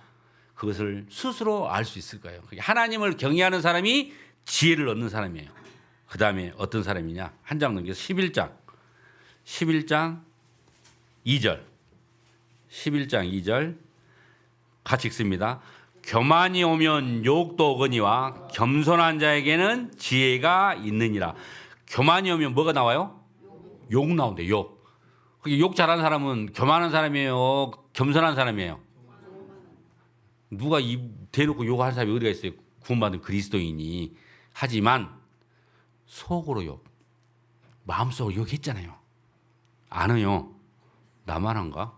Speaker 1: 그것을 스스로 알 수 있을 거예요. 하나님을 경외하는 사람이 지혜를 얻는 사람이에요. 그 다음에 어떤 사람이냐? 한 장 넘겨서 11장 2절 11장 2절 같이 읽습니다. 교만이 오면 욕도 오거니와 겸손한 자에게는 지혜가 있느니라. 교만이 오면 뭐가 나와요? 욕 나온대. 욕 잘하는 사람은 교만한 사람이에요? 겸손한 사람이에요? 누가 대놓고 욕하는 사람이 어디가 있어요? 구원받은 그리스도인이. 하지만 속으로 욕, 마음속으로 욕했잖아요. 안 해요. 나만 한가?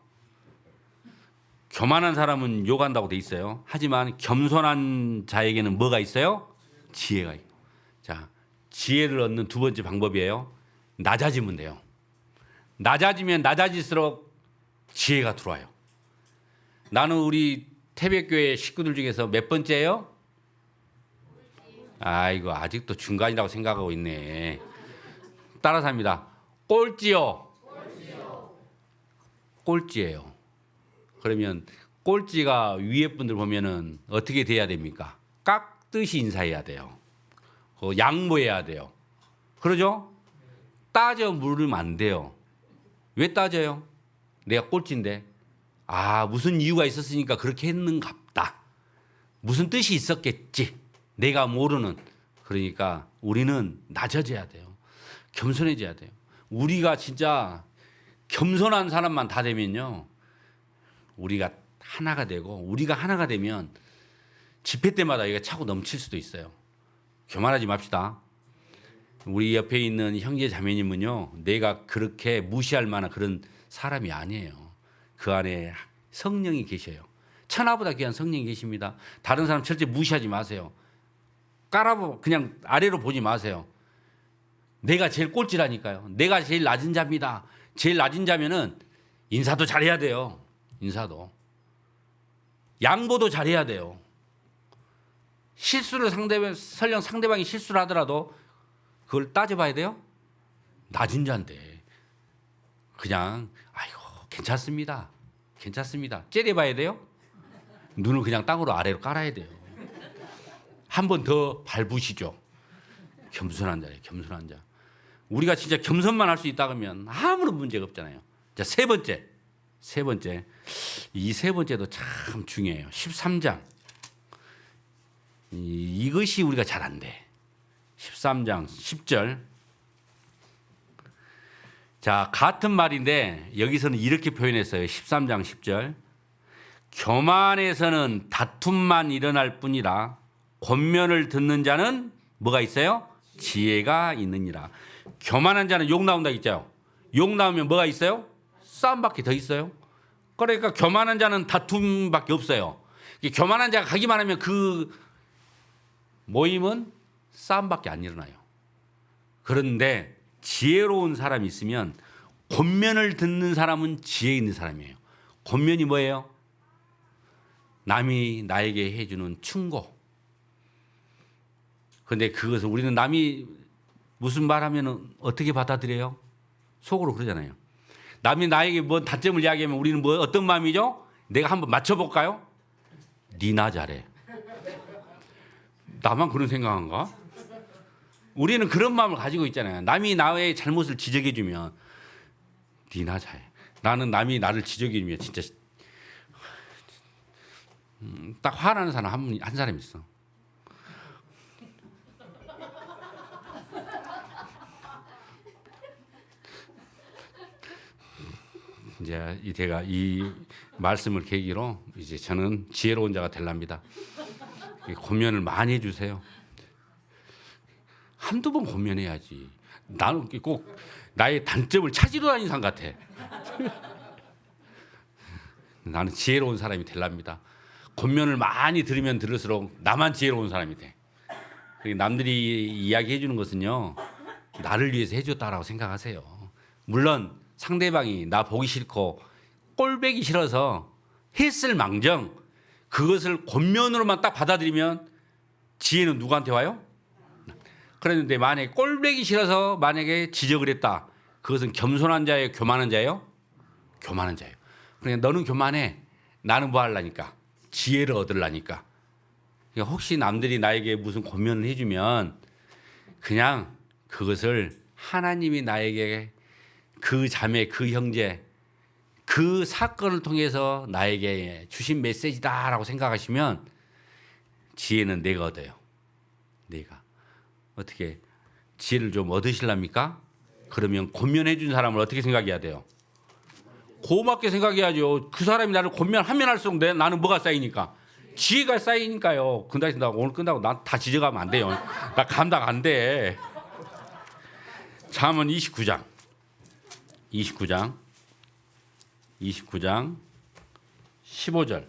Speaker 1: 교만한 사람은 욕한다고 돼 있어요. 하지만 겸손한 자에게는 뭐가 있어요? 지혜가 있고. 자, 지혜를 얻는 두 번째 방법이에요. 낮아지면 돼요. 낮아지면 낮아질수록 지혜가 들어와요. 나는 우리 태백교회 식구들 중에서 몇 번째예요? 아이고, 아직도 중간이라고 생각하고 있네. 따라서 합니다. 꼴찌요. 꼴찌예요. 그러면 꼴찌가 위에 분들 보면은 어떻게 돼야 됩니까? 깍듯이 인사해야 돼요. 양보해야 돼요. 그러죠? 따져 물으면 안 돼요. 왜 따져요? 내가 꼴찌인데. 무슨 이유가 있었으니까 그렇게 했는갑다. 무슨 뜻이 있었겠지. 내가 모르는. 그러니까 우리는 낮아져야 돼요. 겸손해져야 돼요. 우리가 진짜 겸손한 사람만 다 되면요, 우리가 하나가 되고, 우리가 하나가 되면 집회 때마다 이게 차고 넘칠 수도 있어요. 교만하지 맙시다. 우리 옆에 있는 형제 자매님은요, 내가 그렇게 무시할 만한 그런 사람이 아니에요. 그 안에 성령이 계셔요. 천하보다 귀한 성령이 계십니다. 다른 사람 절대 무시하지 마세요. 그냥 아래로 보지 마세요. 내가 제일 꼴찌라니까요. 내가 제일 낮은 자입니다. 제일 낮은 자면은 인사도 잘해야 돼요. 인사도. 양보도 잘해야 돼요. 실수를 설령 상대방이 실수를 하더라도 그걸 따져봐야 돼요. 낮은 자인데 그냥 아이고 괜찮습니다. 째려봐야 돼요. 눈을 그냥 땅으로 아래로 깔아야 돼요. 한 번 더 밟으시죠. 겸손한 자예요. 겸손한 자. 우리가 진짜 겸손만 할 수 있다 그러면 아무런 문제가 없잖아요. 자, 세 번째. 이 세 번째도 참 중요해요. 13장. 이것이 우리가 잘 안 돼. 13장 10절. 자, 같은 말인데 여기서는 이렇게 표현했어요. 13장 10절. 교만에서는 다툼만 일어날 뿐이라 권면을 듣는 자는 뭐가 있어요? 지혜가 있느니라. 교만한 자는 욕 나온다 있죠. 욕 나오면 뭐가 있어요? 싸움밖에 더 있어요. 그러니까 교만한 자는 다툼밖에 없어요. 교만한 자가 가기만 하면 그 모임은 싸움밖에 안 일어나요. 그런데 지혜로운 사람이 있으면 권면을 듣는 사람은 지혜 있는 사람이에요. 권면이 뭐예요? 남이 나에게 해주는 충고. 그런데 그것을 우리는 남이 무슨 말하면 어떻게 받아들여요? 속으로 그러잖아요. 남이 나에게 뭔 단점을 이야기하면 우리는 뭐 어떤 마음이죠? 내가 한번 맞춰볼까요? 니나 잘해. 나만 그런 생각한가? 우리는 그런 마음을 가지고 있잖아요. 남이 나의 잘못을 지적해주면 니나 잘해. 나는 남이 나를 지적해주면 진짜 딱 화나는 사람 한 사람 있어. 이제 제가 이 말씀을 계기로 이제 저는 지혜로운 자가 되랍니다. 권면을 많이 해주세요. 한두 번 권면해야지. 나는 꼭 나의 단점을 찾으러 다니는 사람 같아. 나는 지혜로운 사람이 되랍니다. 권면을 많이 들으면 들을수록 나만 지혜로운 사람이 돼. 남들이 이야기해 주는 것은요, 나를 위해서 해줬다라고 생각하세요. 물론 상대방이 나 보기 싫고 꼴배기 싫어서 했을 망정 그것을 권면으로만 딱 받아들이면 지혜는 누구한테 와요? 그랬는데 만약에 꼴배기 싫어서 만약에 지적을 했다. 그것은 겸손한 자예요? 교만한 자예요? 교만한 자예요. 그러니까 너는 교만해. 나는 뭐 하려니까? 지혜를 얻으려니까. 그러니까 혹시 남들이 나에게 무슨 권면을 해주면 그냥 그것을 하나님이 나에게 그 자매, 그 형제, 그 사건을 통해서 나에게 주신 메시지다라고 생각하시면 지혜는 내가 얻어요. 내가. 어떻게 지혜를 좀 얻으실랍니까? 그러면 권면해 준 사람을 어떻게 생각해야 돼요? 고맙게 생각해야죠. 그 사람이 나를 권면하면 할수록 나는 뭐가 쌓이니까? 지혜가 쌓이니까요. 나 오늘 끝나고 나 다 지적하면 안 돼요. 나 감당 안 돼. 잠언 29장 15절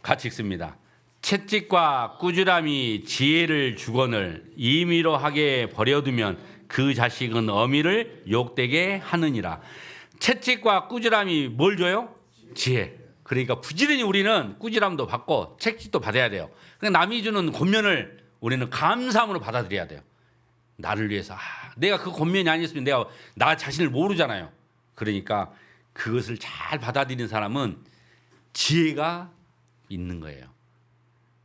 Speaker 1: 같이 읽습니다. 채찍과 꾸지람이 지혜를 주거늘 임의로 하게 버려두면 그 자식은 어미를 욕되게 하느니라. 채찍과 꾸지람이 뭘 줘요? 지혜. 그러니까 부지런히 우리는 꾸지람도 받고 채찍도 받아야 돼요. 그러니까 남이 주는 권면을 우리는 감사함으로 받아들여야 돼요. 나를 위해서. 내가 그 권면이 아니었으면 내가 나 자신을 모르잖아요. 그러니까 그것을 잘 받아들이는 사람은 지혜가 있는 거예요.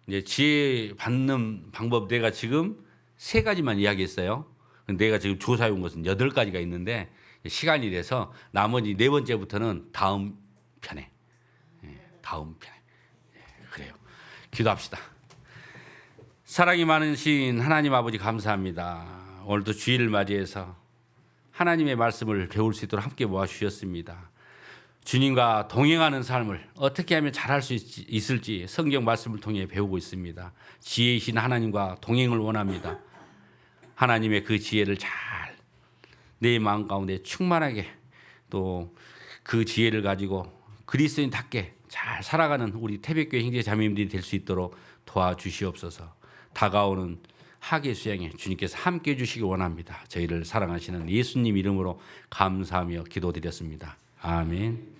Speaker 1: 이제 지혜 받는 방법 내가 지금 3가지만 이야기했어요. 내가 지금 조사해 온 것은 8가지가 있는데 시간이 돼서 나머지 4번째부터는 다음 편에. 그래요. 기도합시다. 사랑이 많으신 하나님 아버지 감사합니다. 오늘도 주일을 맞이해서 하나님의 말씀을 배울 수 있도록 함께 모아주셨습니다. 주님과 동행하는 삶을 어떻게 하면 잘할 수 있을지 성경 말씀을 통해 배우고 있습니다. 지혜이신 하나님과 동행을 원합니다. 하나님의 그 지혜를 잘 내 마음 가운데 충만하게 또 그 지혜를 가지고 그리스도인답게 잘 살아가는 우리 태백교회 형제 자매님들이 될 수 있도록 도와주시옵소서. 다가오는 학예 수양에 주님께서 함께 해주시기 원합니다. 저희를 사랑하시는 예수님 이름으로 감사하며 기도드렸습니다. 아멘.